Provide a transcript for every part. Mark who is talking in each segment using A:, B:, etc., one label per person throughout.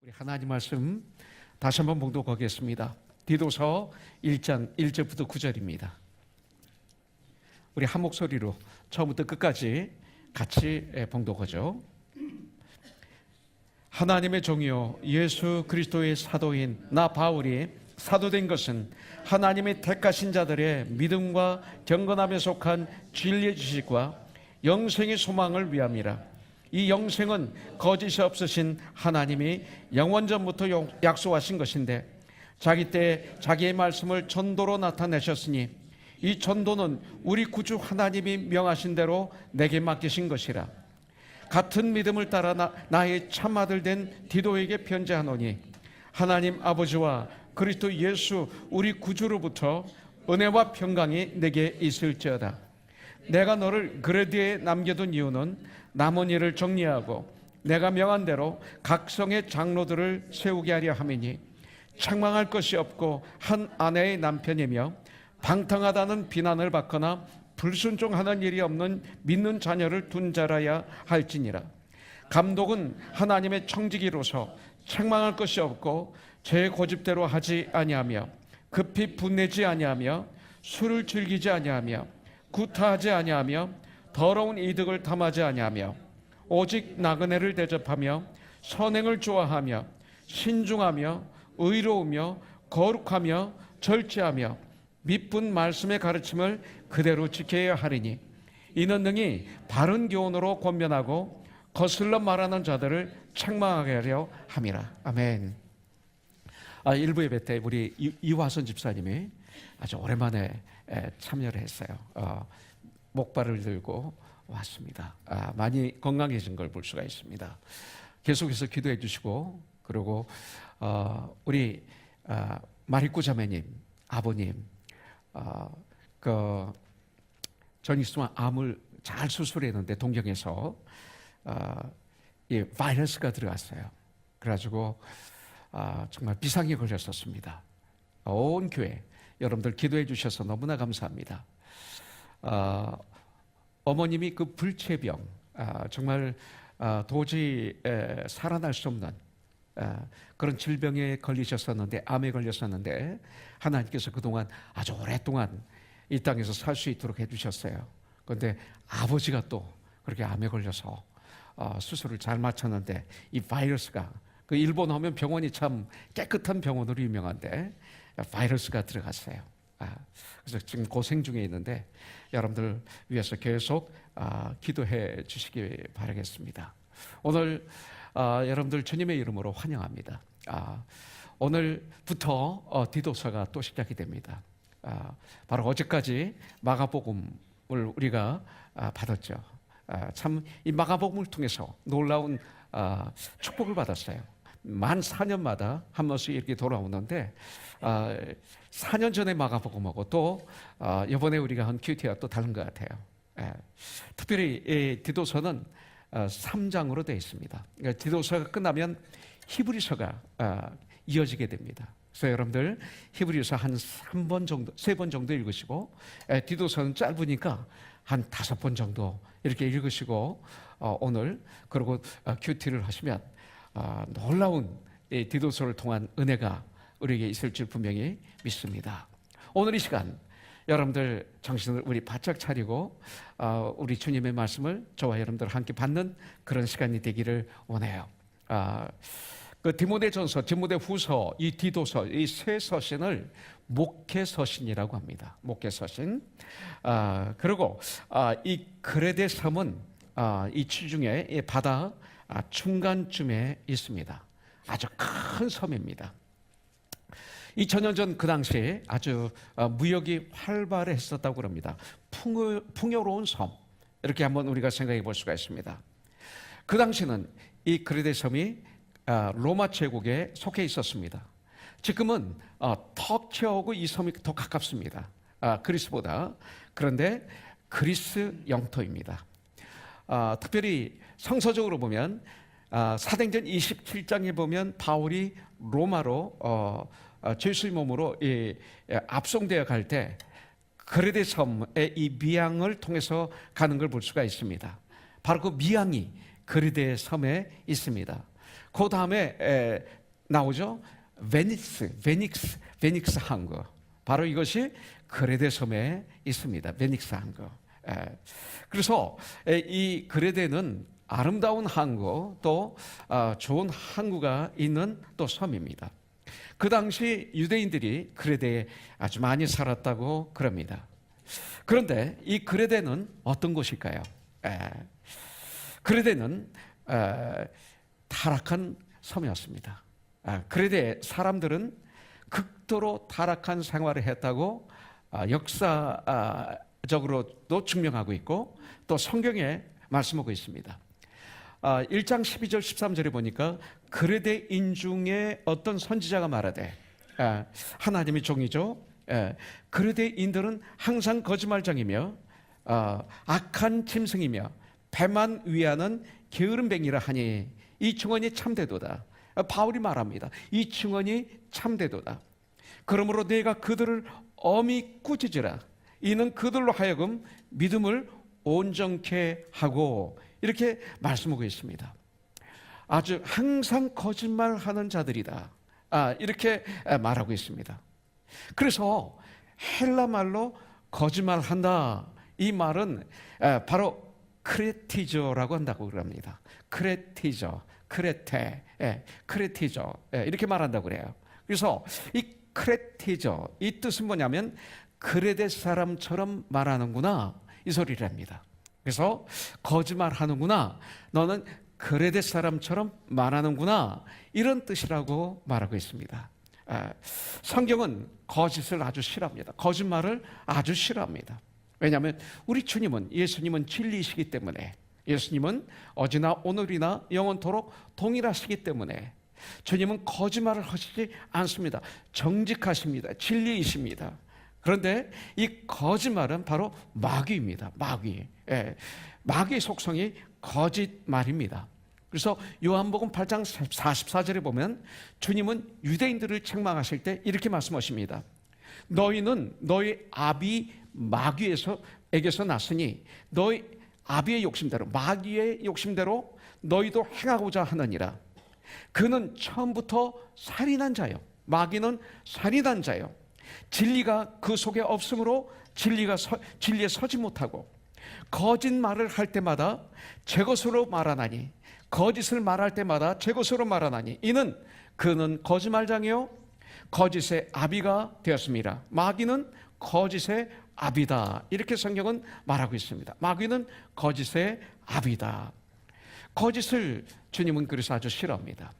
A: 우리 하나님 말씀 다시 한번 봉독하겠습니다. 디도서 1장 1절부터 9절입니다. 우리 한 목소리로 처음부터 끝까지 같이 봉독하죠. 하나님의 종이요 예수 그리스도의 사도인 나 바울이 사도된 것은 하나님의 택하신 자들의 믿음과 경건함에 속한 진리의 지식과 영생의 소망을 위함이라. 이 영생은 거짓이 없으신 하나님이 영원전부터 약속하신 것인데 자기 때에 자기의 말씀을 전도로 나타내셨으니 이 전도는 우리 구주 하나님이 명하신 대로 내게 맡기신 것이라. 같은 믿음을 따라 나의 참아들 된 디도에게 편지하노니 하나님 아버지와 그리스도 예수 우리 구주로부터 은혜와 평강이 내게 있을지어다. 내가 너를 그레드에 남겨둔 이유는 남은 일을 정리하고 내가 명한 대로 각 성의 장로들을 세우게 하려 함이니 책망할 것이 없고 한 아내의 남편이며 방탕하다는 비난을 받거나 불순종하는 일이 없는 믿는 자녀를 둔 자라야 할지니라. 감독은 하나님의 청지기로서 책망할 것이 없고 제 고집대로 하지 아니하며 급히 분내지 아니하며 술을 즐기지 아니하며 구타하지 아니하며 더러운 이득을 탐하지 아니하며 오직 나그네를 대접하며 선행을 좋아하며 신중하며 의로우며 거룩하며 절제하며 미쁜 말씀의 가르침을 그대로 지켜야 하리니 이는 능히 바른 교훈으로 권면하고 거슬러 말하는 자들을 책망하게 하려 함이라. 아멘. 1부 예배 때 우리 이화선 집사님이 아주 오랜만에 참여를 했어요. 목발을 들고 왔습니다. 많이 건강해진 걸 볼 수가 있습니다. 계속해서 기도해 주시고 그리고 우리 마리꾸 자매님 아버님 전 있으면 암을 잘 수술했는데 동경에서 이 바이러스가 들어갔어요. 그래가지고 정말 비상이 걸렸었습니다. 온 교회 여러분들 기도해 주셔서 너무나 감사합니다. 어머님이 그 불치병 정말 도저히 살아날 수 없는 그런 질병에 걸리셨었는데 암에 걸렸었는데 하나님께서 그동안 아주 오랫동안 이 땅에서 살 수 있도록 해주셨어요. 그런데 아버지가 또 그렇게 암에 걸려서 수술을 잘 마쳤는데 이 바이러스가 그 일본 하면 병원이 참 깨끗한 병원으로 유명한데 바이러스가 들어갔어요. 그래서 지금 고생 중에 있는데 여러분들 위해서 계속 기도해 주시기 바라겠습니다. 오늘 여러분들 주님의 이름으로 환영합니다. 오늘부터 디도서가 또 시작이 됩니다. 바로 어제까지 마가복음을 우리가 받았죠. 참 이 마가복음을 통해서 놀라운 축복을 받았어요. 만 4년마다 한 번씩 이렇게 돌아오는데 4년 전에 마가복음하고 또 이번에 우리가 한 큐티와 또 다른 것 같아요. 특별히 이 디도서는 3장으로 되어 있습니다. 그러니까 디도서가 끝나면 히브리서가 이어지게 됩니다. 그래서 여러분들 히브리서 한 3번 정도, 3번 정도 읽으시고 디도서는 짧으니까 한 5번 정도 이렇게 읽으시고 오늘 그리고 큐티를 하시면 놀라운 디도서를 통한 은혜가 우리에게 있을 줄 분명히 믿습니다. 오늘 이 시간 여러분들 정신을 우리 바짝 차리고 우리 주님의 말씀을 저와 여러분들 함께 받는 그런 시간이 되기를 원해요. 그 디모데전서, 디모데후서, 이 디도서, 이 세 서신을 목회서신이라고 합니다. 목회서신. 그리고 이 그레데 섬은 이 지중해 이 바다 중간쯤에 있습니다. 아주 큰 섬입니다. 2000년 전 그 당시에 아주 무역이 활발했었다고 합니다. 풍요로운 섬 이렇게 한번 우리가 생각해 볼 수가 있습니다. 그 당시는 이 그레데 섬이 로마 제국에 속해 있었습니다. 지금은 터키하고 이 섬이 더 가깝습니다. 그리스보다. 그런데 그리스 영토입니다. 특별히 성서적으로 보면 사도행전 27장에 보면 바울이 로마로 죄수의 몸으로 압송되어 갈 때 그레데 섬의 이 미항을 통해서 가는 걸 볼 수가 있습니다. 바로 그 미항이 그레데 섬에 있습니다. 그 다음에 나오죠. 베닉스 항구. 바로 이것이 그레데 섬에 있습니다. 베닉스 항구. 그래서 이 그레데는 아름다운 항구, 또 좋은 항구가 있는 또 섬입니다. 그 당시 유대인들이 그레데에 아주 많이 살았다고 그럽니다. 그런데 이 그레데는 어떤 곳일까요? 그레데는 타락한 섬이었습니다. 그레데 사람들은 극도로 타락한 생활을 했다고 역사적으로도 증명하고 있고 또 성경에 말씀하고 있습니다. 1장 12절 13절에 보니까 그레데인 중에 어떤 선지자가 말하되, 하나님의 종이죠. 그레데인들은 항상 거짓말장이며 악한 짐승이며 배만 위하는 게으름뱅이라 하니 이 증언이 참되도다. 바울이 말합니다. 이 증언이 참되도다. 그러므로 내가 그들을 엄히 꾸짖으라. 이는 그들로 하여금 믿음을 온전케 하고, 이렇게 말씀하고 있습니다. 아주 항상 거짓말하는 자들이다. 이렇게 말하고 있습니다. 그래서 헬라 말로 거짓말한다, 이 말은 바로 크레티저라고 한다고 그럽니다. 크레티저, 크레티저, 이렇게 말한다고 그래요. 그래서 이 크레티저, 이 뜻은 뭐냐면 그레데 사람처럼 말하는구나, 이 소리를 합니다. 그래서 거짓말하는구나, 너는 그레데 사람처럼 말하는구나, 이런 뜻이라고 말하고 있습니다. 성경은 거짓을 아주 싫어합니다. 거짓말을 아주 싫어합니다. 왜냐하면 우리 주님은, 예수님은 진리이시기 때문에, 예수님은 어제나 오늘이나 영원토록 동일하시기 때문에 주님은 거짓말을 하시지 않습니다. 정직하십니다. 진리이십니다. 그런데 이 거짓말은 바로 마귀입니다. 마귀의 속성이 거짓말입니다. 그래서 요한복음 8장 44절에 보면 주님은 유대인들을 책망하실 때 이렇게 말씀하십니다. 너희는 너희 아비 마귀에게서 났으니 너희 아비의 욕심대로, 마귀의 욕심대로 너희도 행하고자 하느니라. 그는 처음부터 살인한 자요, 마귀는 살인한 자요, 진리가 그 속에 없으므로 진리에 서지 못하고 거짓말을 할 때마다 제 것으로 말하나니, 거짓을 말할 때마다 제 것으로 말하나니 그는 거짓말장이요 거짓의 아비가 되었습니다. 마귀는 거짓의 아비다, 이렇게 성경은 말하고 있습니다. 마귀는 거짓의 아비다. 거짓을 주님은 그래서 아주 싫어합니다.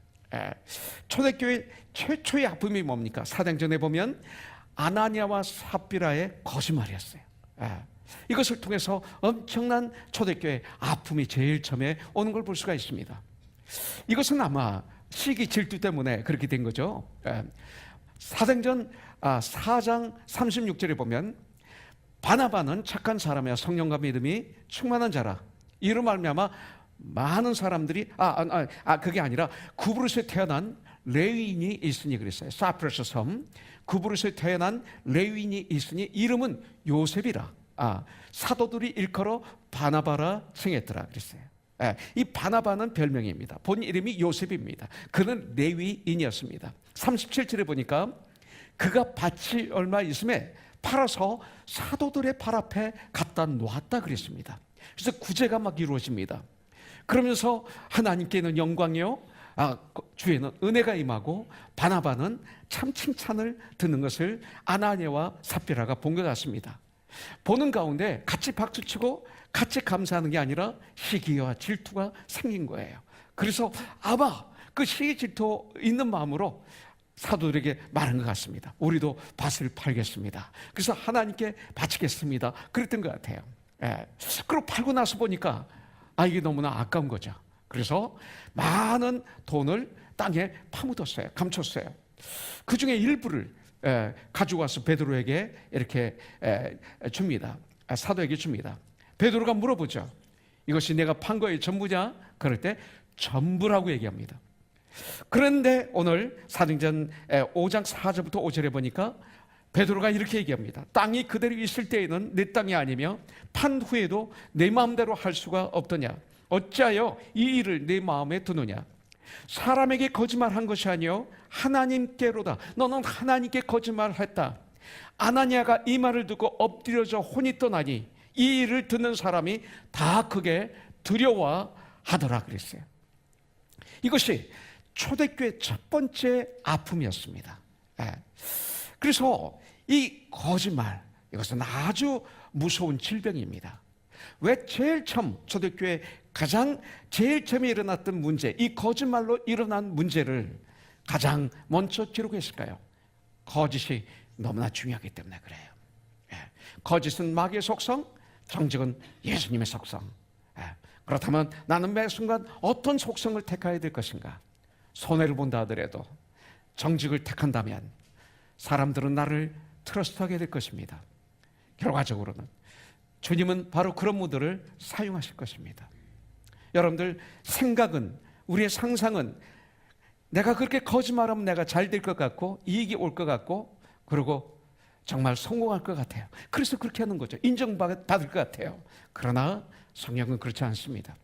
A: 초대교회 최초의 아픔이 뭡니까? 사도행전에 보면 아나니아와 삽비라의 거짓말이었어요. 이것을 통해서 엄청난 초대교회 아픔이 제일 처음에 오는 걸 볼 수가 있습니다. 이것은 아마 시기 질투 때문에 그렇게 된 거죠. 사도행전 4장 36절에 보면 바나바는 착한 사람이야 성령과 믿음이 충만한 자라. 이로 말미암아 많은 사람들이 그게 아니라 구브루스에 태어난 레위인이 있으니 그랬어요. 사프러스 섬 구브루스에 태어난 레위인이 있으니 이름은 요셉이라. 사도들이 일컬어 바나바라 칭했더라 그랬어요. 이 바나바는 별명입니다. 본 이름이 요셉입니다. 그는 레위인이었습니다. 37절에 보니까 그가 밭이 얼마 있음에 팔아서 사도들의 발 앞에 갖다 놓았다 그랬습니다. 그래서 구제가 막 이루어집니다. 그러면서 하나님께는 영광이요, 주에는 은혜가 임하고 바나바는 참 칭찬을 듣는 것을 아나니아와 삽비라가 본 것 같습니다. 보는 가운데 같이 박수치고 같이 감사하는 게 아니라 시기와 질투가 생긴 거예요. 그래서 아마 그 시기 질투 있는 마음으로 사도들에게 말한 것 같습니다. 우리도 밭을 팔겠습니다. 그래서 하나님께 바치겠습니다. 그랬던 것 같아요. 그리고 팔고 나서 보니까 이게 너무나 아까운 거죠. 그래서 많은 돈을 땅에 파묻었어요. 감췄어요. 그 중에 일부를 가지고 와서 베드로에게 이렇게 줍니다. 사도에게 줍니다. 베드로가 물어보죠. 이것이 내가 판 거의 전부냐? 그럴 때 전부라고 얘기합니다. 그런데 오늘 사도행전 5장 4절부터 5절에 보니까 베드로가 이렇게 얘기합니다. 땅이 그대로 있을 때에는 내 땅이 아니며 판 후에도 내 마음대로 할 수가 없더냐? 어찌하여 이 일을 내 마음에 두느냐? 사람에게 거짓말한 것이 아니요 하나님께로다. 너는 하나님께 거짓말했다. 아나니아가 이 말을 듣고 엎드려져 혼이 떠나니 이 일을 듣는 사람이 다 크게 두려워하더라 그랬어요. 이것이 초대교회 첫 번째 아픔이었습니다. 그래서 이 거짓말, 이것은 아주 무서운 질병입니다. 왜 제일 처음 초대교회 가장 제일 처음에 일어났던 문제, 이 거짓말로 일어난 문제를 가장 먼저 기록했을까요? 거짓이 너무나 중요하기 때문에 그래요. 거짓은 마귀의 속성, 정직은 예수님의 속성. 그렇다면 나는 매 순간 어떤 속성을 택해야 될 것인가? 손해를 본다 하더라도 정직을 택한다면 사람들은 나를 트러스트하게 될 것입니다. 결과적으로는 주님은 바로 그런 무드를 사용하실 것입니다. 여러분들, 생각은, 우리의 상상은 내가 그렇게 거짓말하면 내가 잘 될 것 같고 이익이 올 것 같고 그리고 정말 성공할 것 같아요. 그래서 그렇게 하는 거죠. 인정받을 것 같아요. 그러나 성경은 그렇지 않습니다.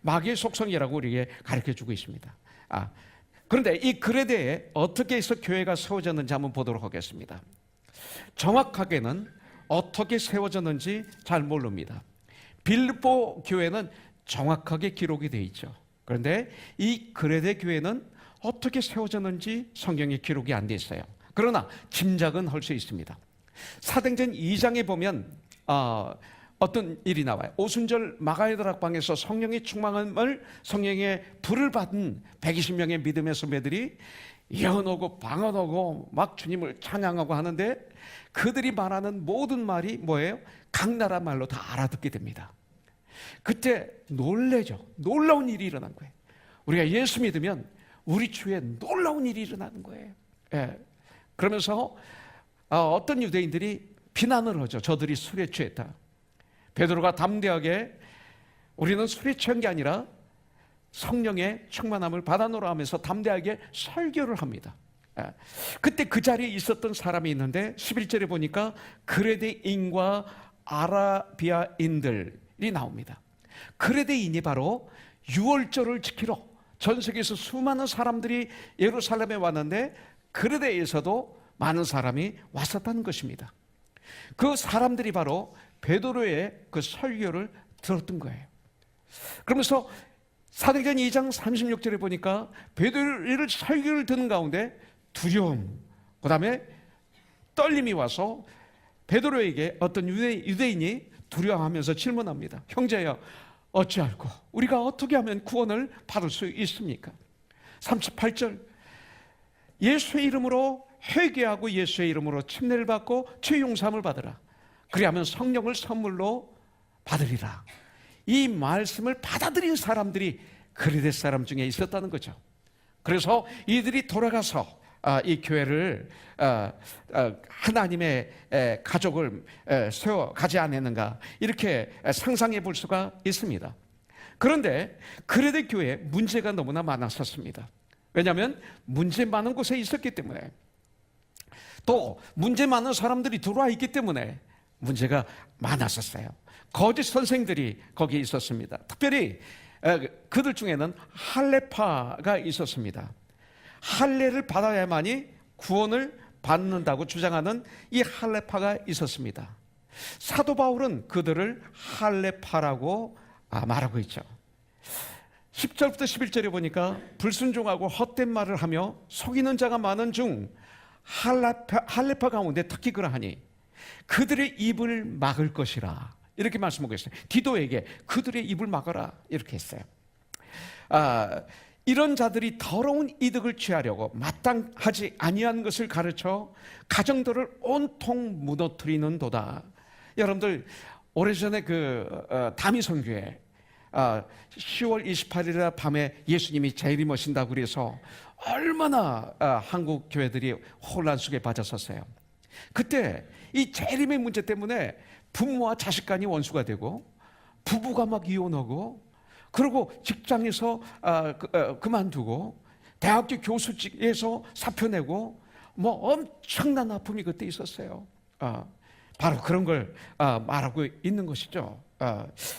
A: 마귀의 속성이라고 우리에게 가르쳐주고 있습니다. 그런데 이 그레데에 어떻게 해서 교회가 세워졌는지 한번 보도록 하겠습니다. 정확하게는 어떻게 세워졌는지 잘 모릅니다. 빌립보 교회는 정확하게 기록이 되어 있죠. 그런데 이 그레데 교회는 어떻게 세워졌는지 성경에 기록이 안 돼 있어요. 그러나 짐작은 할 수 있습니다. 사도행전 2장에 보면 어떤 일이 나와요. 오순절 마가의 다락방에서 성령의 충만함을, 성령의 불을 받은 120명의 믿음의 선배들이 예언하고 방언하고 막 주님을 찬양하고 하는데 그들이 말하는 모든 말이 뭐예요? 각 나라 말로 다 알아듣게 됩니다. 그때 놀래죠. 놀라운 일이 일어난 거예요. 우리가 예수 믿으면 우리 주위에 놀라운 일이 일어나는 거예요. 그러면서 어떤 유대인들이 비난을 하죠. 저들이 술에 취했다. 베드로가 담대하게 우리는 술에 취한 게 아니라 성령의 충만함을 받아노라 하면서 담대하게 설교를 합니다. 그때 그 자리에 있었던 사람이 있는데 11절에 보니까 그레데인과 아라비아인들이 나옵니다. 그레데인이 바로 유월절을 지키러 전 세계에서 수많은 사람들이 예루살렘에 왔는데 그레데에서도 많은 사람이 왔었다는 것입니다. 그 사람들이 바로 베드로의 그 설교를 들었던 거예요. 그러면서 사도행전 2장 36절에 보니까 베드로의 설교를 듣는 가운데 두려움, 그 다음에 떨림이 와서 베드로에게 어떤 유대인이 두려워하면서 질문합니다. 형제여, 어찌할꼬? 우리가 어떻게 하면 구원을 받을 수 있습니까? 38절, 예수의 이름으로 회개하고 예수의 이름으로 침례를 받고 죄 용서함을 받으라. 그리하면 성령을 선물로 받으리라. 이 말씀을 받아들인 사람들이 그레데 사람 중에 있었다는 거죠. 그래서 이들이 돌아가서 이 교회를 하나님의 가족을 세워 가지 않았는가 이렇게 상상해 볼 수가 있습니다. 그런데 그레데 교회에 문제가 너무나 많았었습니다. 왜냐하면 문제 많은 곳에 있었기 때문에, 또 문제 많은 사람들이 들어와 있기 때문에 문제가 많았었어요. 거짓 선생들이 거기에 있었습니다. 특별히 그들 중에는 할례파가 있었습니다. 할례를 받아야만이 구원을 받는다고 주장하는 이 할례파가 있었습니다. 사도 바울은 그들을 할례파라고 말하고 있죠. 10절부터 11절에 보니까 불순종하고 헛된 말을 하며 속이는 자가 많은 중 할례파 가운데 특히 그러하니 그들의 입을 막을 것이라, 이렇게 말씀하고 있어요. 디도에게 그들의 입을 막아라 이렇게 했어요. 이런 자들이 더러운 이득을 취하려고 마땅하지 아니한 것을 가르쳐 가정들을 온통 무너뜨리는 도다. 여러분들, 오래전에 다미 선교회 10월 28일 밤에 예수님이 재림하신다고 그래서 얼마나 한국 교회들이 혼란 속에 빠졌었어요. 그때 이 재림의 문제 때문에 부모와 자식 간이 원수가 되고 부부가 막 이혼하고, 그리고 직장에서 그만두고 대학교 교수직에서 사표 내고 뭐 엄청난 아픔이 그때 있었어요. 바로 그런 걸 말하고 있는 것이죠.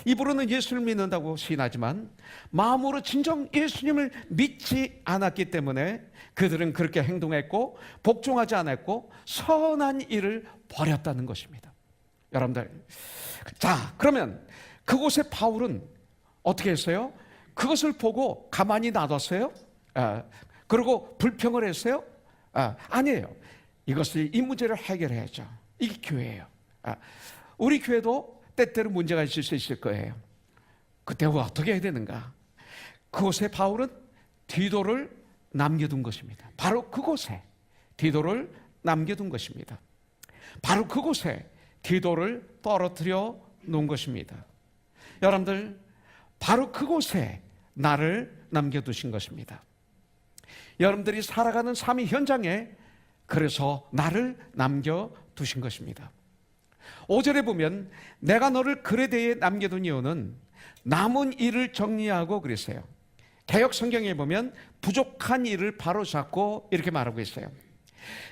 A: 입으로는 예수를 믿는다고 시인하지만 마음으로 진정 예수님을 믿지 않았기 때문에 그들은 그렇게 행동했고 복종하지 않았고 선한 일을 버렸다는 것입니다. 여러분들, 자, 그러면 그곳에 바울은 어떻게 했어요? 그것을 보고 가만히 놔뒀어요? 그리고 불평을 했어요? 아니에요. 이 문제를 해결해야죠. 이게 교회예요. 우리 교회도 때때로 문제가 있을 수 있을 거예요. 그때 어떻게 해야 되는가? 그곳에 바울은 디도를 남겨둔 것입니다. 바로 그곳에 디도를 남겨둔 것입니다. 바로 그곳에 디도를 떨어뜨려 놓은 것입니다. 여러분들, 바로 그곳에 나를 남겨두신 것입니다. 여러분들이 살아가는 삶의 현장에 그래서 나를 남겨두신 것입니다. 5절에 보면 내가 너를 그레데에 남겨둔 이유는 남은 일을 정리하고 그랬어요. 개역 성경에 보면 부족한 일을 바로잡고 이렇게 말하고 있어요.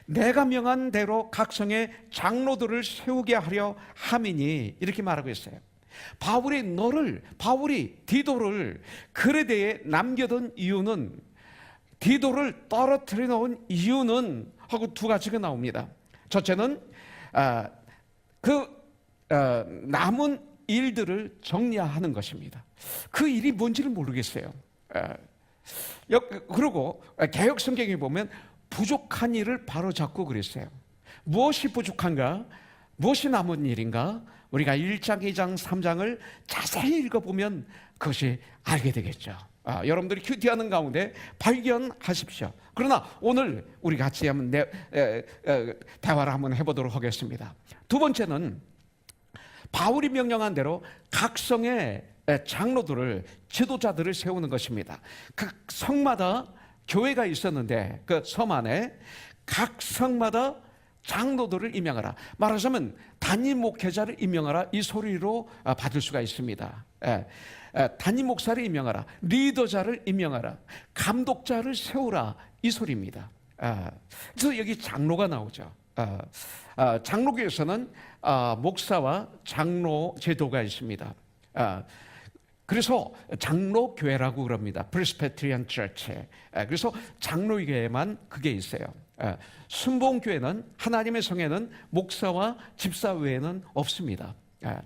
A: 내가 명한 대로 각 성에 장로들을 세우게 하려 함이니 이렇게 말하고 있어요. 바울이 디도를 그레데에 남겨둔 이유는, 디도를 떨어뜨려 놓은 이유는 하고 두 가지가 나옵니다. 첫째는 남은 일들을 정리하는 것입니다. 그 일이 뭔지를 모르겠어요. 그리고 개역 성경에 보면 부족한 일을 바로잡고 그랬어요. 무엇이 부족한가? 무엇이 남은 일인가? 우리가 1장, 2장, 3장을 자세히 읽어보면 그것이 알게 되겠죠. 여러분들이 큐티하는 가운데 발견하십시오. 그러나 오늘 우리 같이 한번 대화를 한번 해보도록 하겠습니다. 두 번째는 바울이 명령한 대로 각 성의 장로들을, 지도자들을 세우는 것입니다. 각 성마다 교회가 있었는데 그 섬 안에 각 성마다 장로들을 임명하라. 말하자면 단임 목회자를 임명하라, 이 소리로 받을 수가 있습니다. 단임 목사를 임명하라, 리더자를 임명하라, 감독자를 세우라, 이 소리입니다. 그래서 여기 장로가 나오죠. 장로교에서는 목사와 장로 제도가 있습니다. 그래서 장로교회라고 그럽니다. 프레스비테리안 처치. 그래서 장로교회만 그게 있어요. 순복음교회는, 하나님의 성에는 목사와 집사 외에는 없습니다.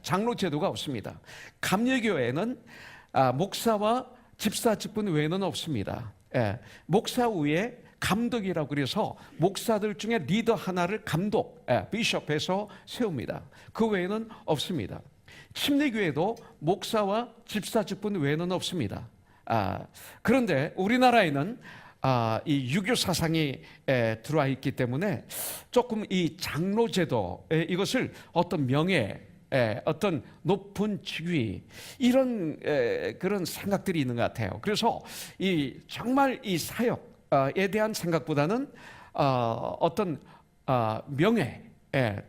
A: 장로 제도가 없습니다. 감리교회는 목사와 집사 직분 외에는 없습니다. 목사 위에 감독이라고 그래서 목사들 중에 리더 하나를 감독, 비숍에서 세웁니다. 그 외에는 없습니다. 침례교회도 목사와 집사 직분 외에는 없습니다. 그런데 우리나라에는 이 유교 사상이 들어와 있기 때문에 조금 이 장로제도, 이것을 어떤 명예, 어떤 높은 직위, 이런 그런 생각들이 있는 것 같아요. 그래서 정말 이 사역에 대한 생각보다는 어떤 명예,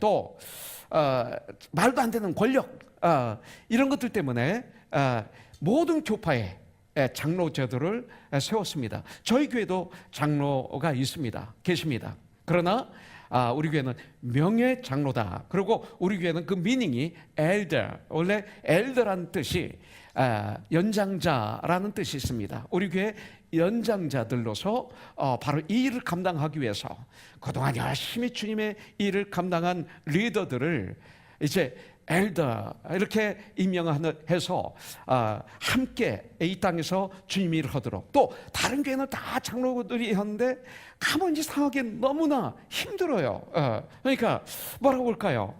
A: 또 말도 안 되는 권력, 이런 것들 때문에 모든 교파에 장로 제도를 세웠습니다. 저희 교회도 장로가 계십니다. 그러나 우리 교회는 명예 장로다. 그리고 우리 교회는 그 미닝이 elder, 원래 elder라는 뜻이 연장자라는 뜻이 있습니다. 우리 교회 연장자들로서 바로 이 일을 감당하기 위해서 그동안 열심히 주님의 일을 감당한 리더들을 이제 엘더 이렇게 임명해서 함께 이 땅에서 주님 일을 하도록, 또 다른 교회는 다 장로들이 했는데 가만히 이상하게 너무나 힘들어요. 그러니까 뭐라고 볼까요?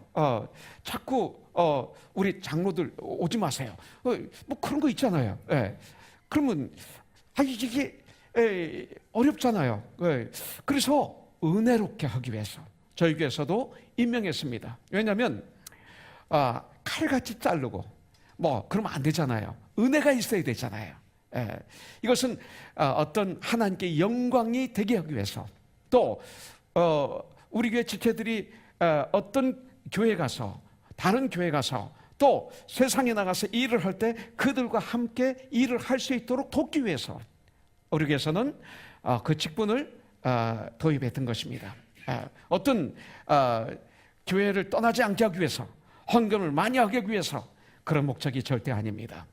A: 자꾸 우리 장로들 오지 마세요. 뭐 그런 거 있잖아요. 그러면 이게 어렵잖아요. 그래서 은혜롭게 하기 위해서 저희 교회에서도 임명했습니다. 왜냐하면 칼같이 자르고 그러면 안 되잖아요. 은혜가 있어야 되잖아요. 이것은 어떤 하나님께 영광이 되게 하기 위해서, 또 우리 교회 지체들이 어떤 교회 가서, 다른 교회 가서, 또 세상에 나가서 일을 할 때 그들과 함께 일을 할 수 있도록 돕기 위해서 우리 교회에서는 그 직분을 도입했던 것입니다. 어떤 교회를 떠나지 않게 하기 위해서, 헌금을 많이 하기 위해서 그런 목적이 절대 아닙니다.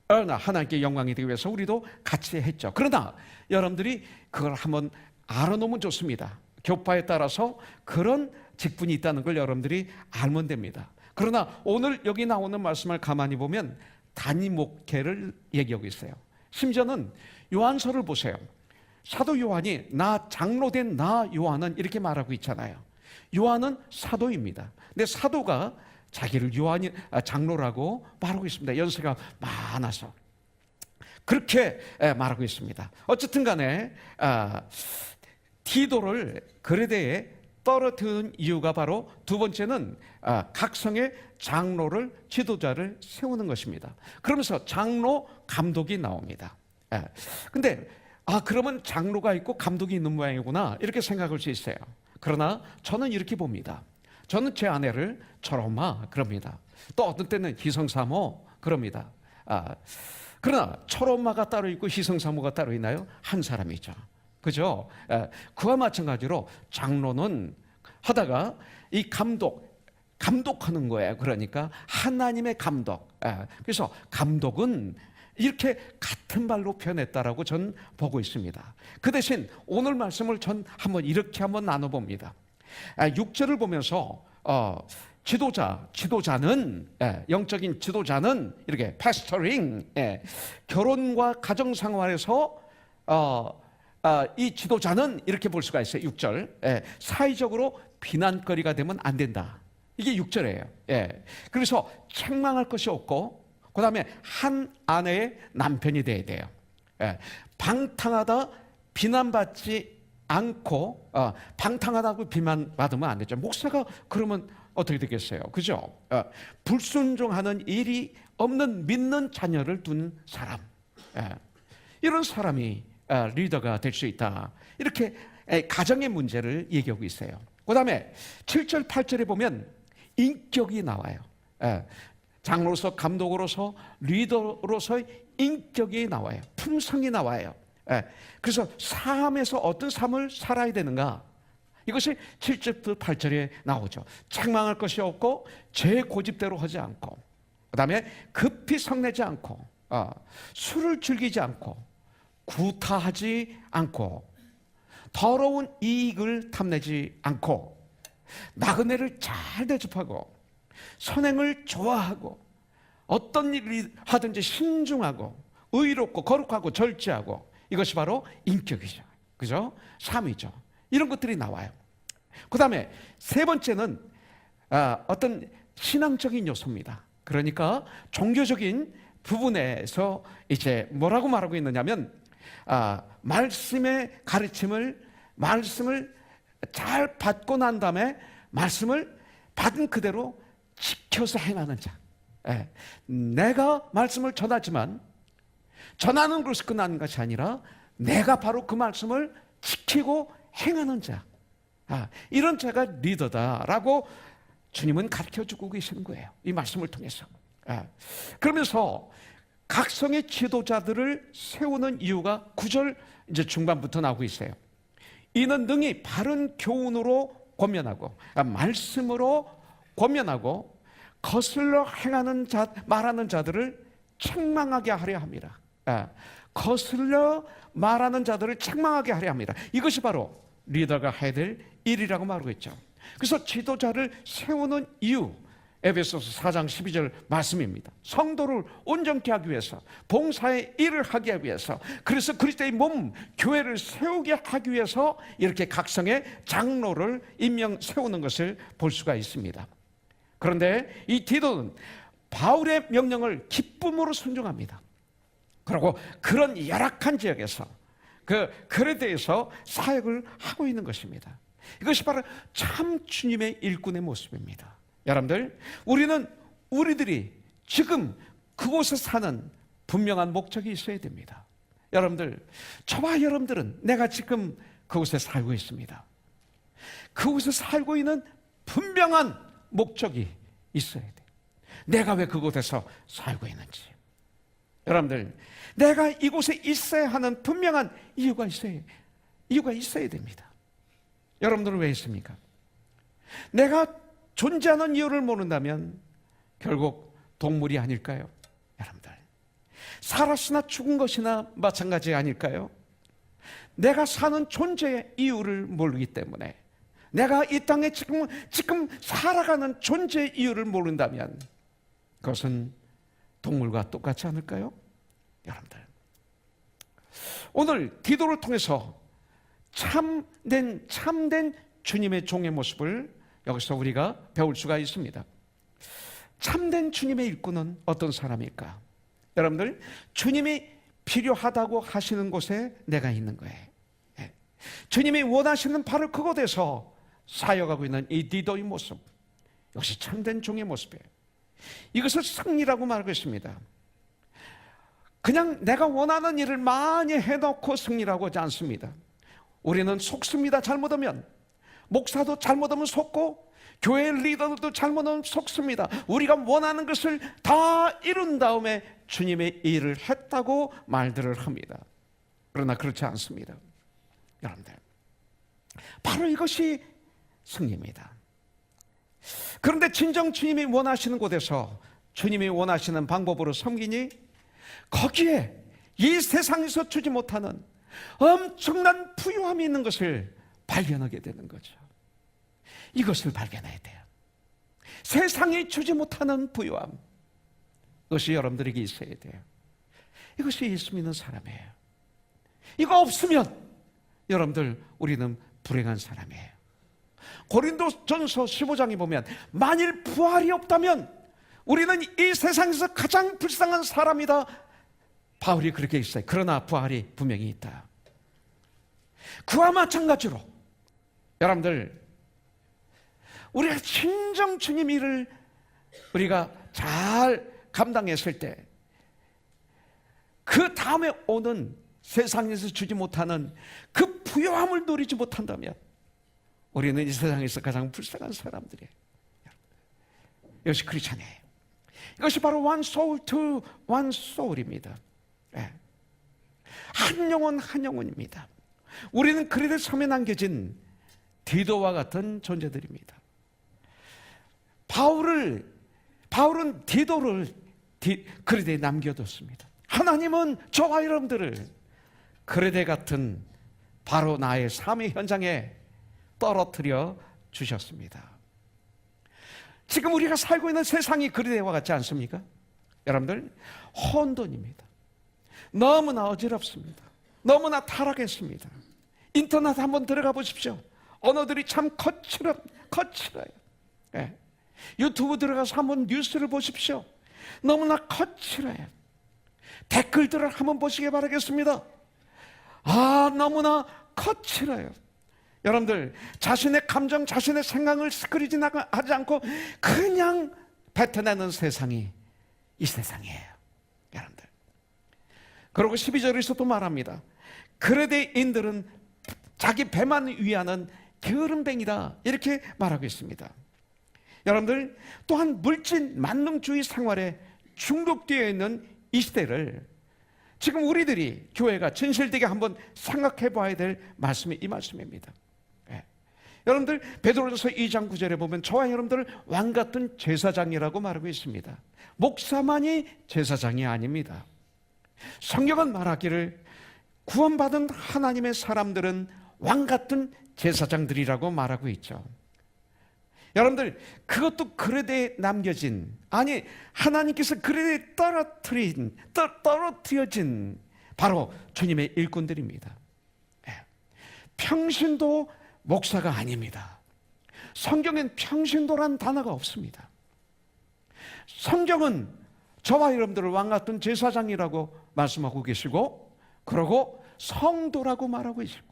A: 그러나 하나님께 영광이 되기 위해서 우리도 같이 했죠. 그러나 여러분들이 그걸 한번 알아놓으면 좋습니다. 교파에 따라서 그런 직분이 있다는 걸 여러분들이 알면 됩니다. 그러나 오늘 여기 나오는 말씀을 가만히 보면 단위 목회를 얘기하고 있어요. 심지어는 요한서를 보세요. 사도 요한이 나 장로된 나 요한은 이렇게 말하고 있잖아요. 요한은 사도입니다. 근데 사도가 자기를 요한이 장로라고 말하고 있습니다. 연세가 많아서 그렇게 말하고 있습니다. 어쨌든 간에 디도를 그레데에 떨어뜨린 이유가 바로 두 번째는 각 성의 장로를, 지도자를 세우는 것입니다. 그러면서 장로, 감독이 나옵니다. 근데 그러면 장로가 있고 감독이 있는 모양이구나 이렇게 생각할 수 있어요. 그러나 저는 이렇게 봅니다. 저는 제 아내를 철엄마 그럽니다. 또 어떤 때는 희성사모 그럽니다. 그러나 철엄마가 따로 있고 희성사모가 따로 있나요? 한 사람이죠. 그죠? 그와 마찬가지로 장로는 하다가 이 감독하는 거예요. 그러니까 하나님의 감독. 그래서 감독은 이렇게 같은 말로 표현했다라고 전 보고 있습니다. 그 대신 오늘 말씀을 전 이렇게 한번 나눠봅니다. 6절을 보면서 지도자는 영적인 지도자는 이렇게 pastoring, 결혼과 가정 생활에서 이 지도자는 이렇게 볼 수가 있어요. 6절 사회적으로 비난거리가 되면 안 된다. 이게 6절이에요. 그래서 책망할 것이 없고 그 다음에 한 아내의 남편이 돼야 돼요. 방탕하다 비난받지 않고 방탕하다고 비난받으면 안 되죠. 목사가 그러면 어떻게 되겠어요? 그죠? 불순종하는 일이 없는 믿는 자녀를 둔 사람, 이런 사람이 리더가 될 수 있다. 이렇게 가정의 문제를 얘기하고 있어요. 그 다음에 7절 8절에 보면 인격이 나와요. 장로로서, 감독으로서, 리더로서의 인격이 나와요. 품성이 나와요. 그래서 삶에서 어떤 삶을 살아야 되는가, 이것이 7절부터 8절에 나오죠. 책망할 것이 없고 제 고집대로 하지 않고, 그 다음에 급히 성내지 않고, 술을 즐기지 않고, 구타하지 않고, 더러운 이익을 탐내지 않고, 나그네를 잘 대접하고, 선행을 좋아하고, 어떤 일을 하든지 신중하고, 의롭고, 거룩하고, 절제하고, 이것이 바로 인격이죠. 그죠? 삶이죠. 이런 것들이 나와요. 그 다음에 세 번째는 어떤 신앙적인 요소입니다. 그러니까 종교적인 부분에서 이제 뭐라고 말하고 있느냐면, 말씀의 말씀을 잘 받고 난 다음에 말씀을 받은 그대로 지켜서 행하는 자. 내가 말씀을 전하지만 전하는 것이 끝나는 것이 아니라 내가 바로 그 말씀을 지키고 행하는 자. 이런 자가 리더다라고 주님은 가르쳐주고 계시는 거예요. 이 말씀을 통해서. 그러면서 각성의 지도자들을 세우는 이유가 9절 이제 중반부터 나오고 있어요. 이는 능히 바른 교훈으로 권면하고, 말씀으로 권면하고, 거슬러 행하는 말하는 자들을 책망하게 하려 합니다. 거슬러 말하는 자들을 책망하게 하려 합니다. 이것이 바로 리더가 해야 될 일이라고 말하고 있죠. 그래서 지도자를 세우는 이유, 에베소서 4장 12절 말씀입니다. 성도를 온전케 하기 위해서, 봉사의 일을 하게 하기 위해서, 그래서 그리스도의 몸 교회를 세우게 하기 위해서 이렇게 각성의 장로를 임명 세우는 것을 볼 수가 있습니다. 그런데 이 디도는 바울의 명령을 기쁨으로 순종합니다. 그리고 그런 열악한 지역에서 그레데에서 사역을 하고 있는 것입니다. 이것이 바로 참 주님의 일꾼의 모습입니다. 여러분들, 우리들이 지금 그곳에 사는 분명한 목적이 있어야 됩니다. 여러분들, 저와 여러분들은 내가 지금 그곳에 살고 있습니다. 그곳에 살고 있는 분명한 목적이 있어야 돼. 내가 왜 그곳에서 살고 있는지. 여러분들, 내가 이곳에 있어야 하는 분명한 이유가 있어야 됩니다. 여러분들은 왜 있습니까? 내가 존재하는 이유를 모른다면 결국 동물이 아닐까요? 여러분들, 살았으나 죽은 것이나 마찬가지 아닐까요? 내가 사는 존재의 이유를 모르기 때문에, 내가 이 땅에 지금 살아가는 존재의 이유를 모른다면 그것은 동물과 똑같지 않을까요? 여러분들, 오늘 디도를 통해서 참된 주님의 종의 모습을 여기서 우리가 배울 수가 있습니다. 참된 주님의 일꾼은 어떤 사람일까? 여러분들, 주님이 필요하다고 하시는 곳에 내가 있는 거예요. 주님이 원하시는 바로 그곳에서 사역하고 있는 이 디도의 모습, 역시 참된 종의 모습이에요. 이것을 승리라고 말하고 있습니다. 그냥 내가 원하는 일을 많이 해놓고 승리라고 하지 않습니다. 우리는 속습니다. 잘못하면. 목사도 잘못하면 속고, 교회 리더들도 잘못하면 속습니다. 우리가 원하는 것을 다 이룬 다음에 주님의 일을 했다고 말들을 합니다. 그러나 그렇지 않습니다. 여러분들, 바로 이것이 승리입니다. 그런데 진정 주님이 원하시는 곳에서 주님이 원하시는 방법으로 섬기니 거기에 이 세상에서 주지 못하는 엄청난 부유함이 있는 것을 발견하게 되는 거죠. 이것을 발견해야 돼요. 세상이 주지 못하는 부유함, 이것이 여러분들에게 있어야 돼요. 이것이 예수 믿는 사람이에요. 이거 없으면 여러분들, 우리는 불행한 사람이에요. 고린도전서 15장에 보면 만일 부활이 없다면 우리는 이 세상에서 가장 불쌍한 사람이다, 바울이 그렇게 있어요. 그러나 부활이 분명히 있다. 그와 마찬가지로 여러분들, 우리가 진정 주님 일을 우리가 잘 감당했을 때 그 다음에 오는 세상에서 주지 못하는 그 부요함을 누리지 못한다면 우리는 이 세상에서 가장 불쌍한 사람들이에요. 이것이 크리스찬이에요. 이것이 바로 one soul to one soul입니다. 한 영혼 한 영혼입니다. 우리는 그리스도의 섬에 남겨진 디도와 같은 존재들입니다. 바울은 디도를 그리스도에 남겨뒀습니다. 하나님은 저와 여러분들을 그리스도 같은 바로 나의 삶의 현장에 떨어뜨려 주셨습니다. 지금 우리가 살고 있는 세상이 그리스도와 같지 않습니까? 여러분들, 혼돈입니다. 너무나 어지럽습니다. 너무나 타락했습니다. 인터넷 한번 들어가 보십시오. 언어들이 참 거칠어요. 네. 유튜브 들어가서 한번 뉴스를 보십시오. 너무나 거칠어요. 댓글들을 한번 보시기 바라겠습니다. 너무나 거칠어요. 여러분들, 자신의 감정, 자신의 생각을 스크리지 하지 않고 그냥 뱉어내는 세상이 이 세상이에요. 여러분들, 그리고 12절에서도 말합니다. 그레데인들은 자기 배만 위하는 게으름뱅이다, 이렇게 말하고 있습니다. 여러분들, 또한 물질 만능주의 생활에 중독되어 있는 이 시대를 지금 우리들이, 교회가 진실되게 한번 생각해 봐야 될 말씀이 이 말씀입니다. 여러분들, 베드로전서 2장 9절에 보면 저와 여러분들을 왕같은 제사장이라고 말하고 있습니다. 목사만이 제사장이 아닙니다. 성경은 말하기를 구원받은 하나님의 사람들은 왕같은 제사장들이라고 말하고 있죠. 여러분들, 그것도 그레데에 남겨진, 아니 하나님께서 그레데에 떨어뜨려진 바로 주님의 일꾼들입니다. 평신도 목사가 아닙니다. 성경엔 평신도란 단어가 없습니다. 성경은 저와 여러분들을 왕같은 제사장이라고 말씀하고 계시고, 그러고 성도라고 말하고 계시고,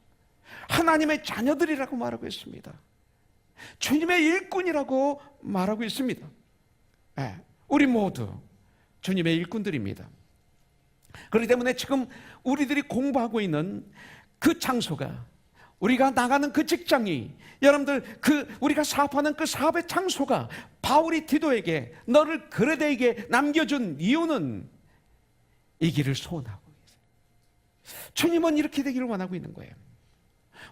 A: 하나님의 자녀들이라고 말하고 있습니다. 주님의 일꾼이라고 말하고 있습니다. 우리 모두 주님의 일꾼들입니다. 그렇기 때문에 지금 우리들이 공부하고 있는 그 장소가, 우리가 나가는 그 직장이, 여러분들 우리가 사업하는 그 사업의 장소가 바울이 디도에게, 너를 그레데에게 남겨준 이유는 이 길을 소원하고 있어요. 주님은 이렇게 되기를 원하고 있는 거예요.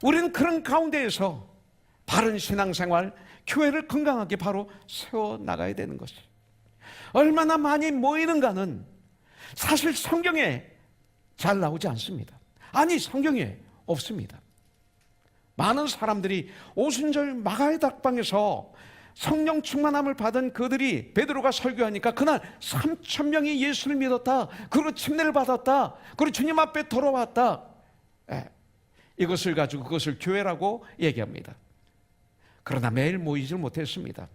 A: 우리는 그런 가운데에서 바른 신앙생활, 교회를 건강하게 바로 세워나가야 되는 것이, 얼마나 많이 모이는가는 사실 성경에 잘 나오지 않습니다. 아니, 성경에 없습니다. 많은 사람들이 오순절 마가의 닭방에서 성령 충만함을 받은 그들이 베드로가 설교하니까 그날 3,000명이 예수를 믿었다, 그리고 침례를 받았다, 그리고 주님 앞에 돌아왔다. 이것을 가지고 그것을 교회라고 얘기합니다. 그러나 매일 모이질 못했습니다.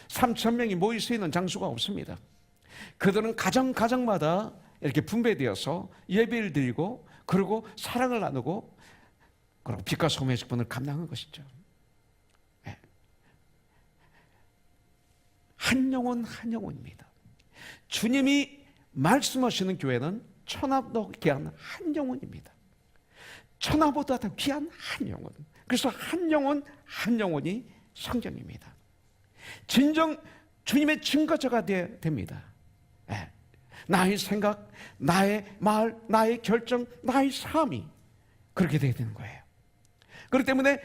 A: 3,000명이 모일 수 있는 장소가 없습니다. 그들은 가정마다 이렇게 분배되어서 예배를 드리고, 그리고 사랑을 나누고, 그리고 빛과 소금의 직분을 감당한 것이죠. 한 영혼 한 영혼입니다. 주님이 말씀하시는 교회는 천하보다 귀한 한 영혼입니다. 천하보다 더 귀한 한 영혼. 그래서 한 영혼 한 영혼이 성경입니다. 진정 주님의 증거자가 됩니다. 나의 생각, 나의 말, 나의 결정, 나의 삶이 그렇게 되어야 되는 거예요. 그렇기 때문에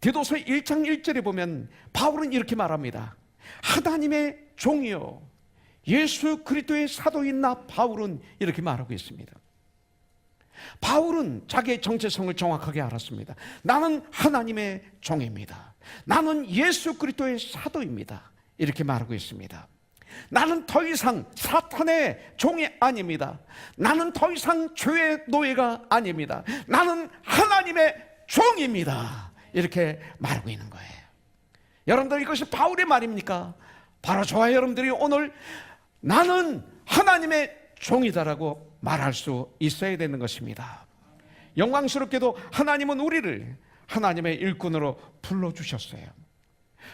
A: 디도서 1장 1절에 보면 바울은 이렇게 말합니다. 하나님의 종이요 예수 그리스도의 사도인 나 바울은 이렇게 말하고 있습니다. 바울은 자기의 정체성을 정확하게 알았습니다. 나는 하나님의 종입니다. 나는 예수 그리스도의 사도입니다. 이렇게 말하고 있습니다. 나는 더 이상 사탄의 종이 아닙니다. 나는 더 이상 죄의 노예가 아닙니다. 나는 하나님의 종입니다. 이렇게 말하고 있는 거예요. 여러분들, 이것이 바울의 말입니까? 바로 저와 여러분들이 오늘 나는 하나님의 종이다라고 말할 수 있어야 되는 것입니다. 영광스럽게도 하나님은 우리를 하나님의 일꾼으로 불러주셨어요.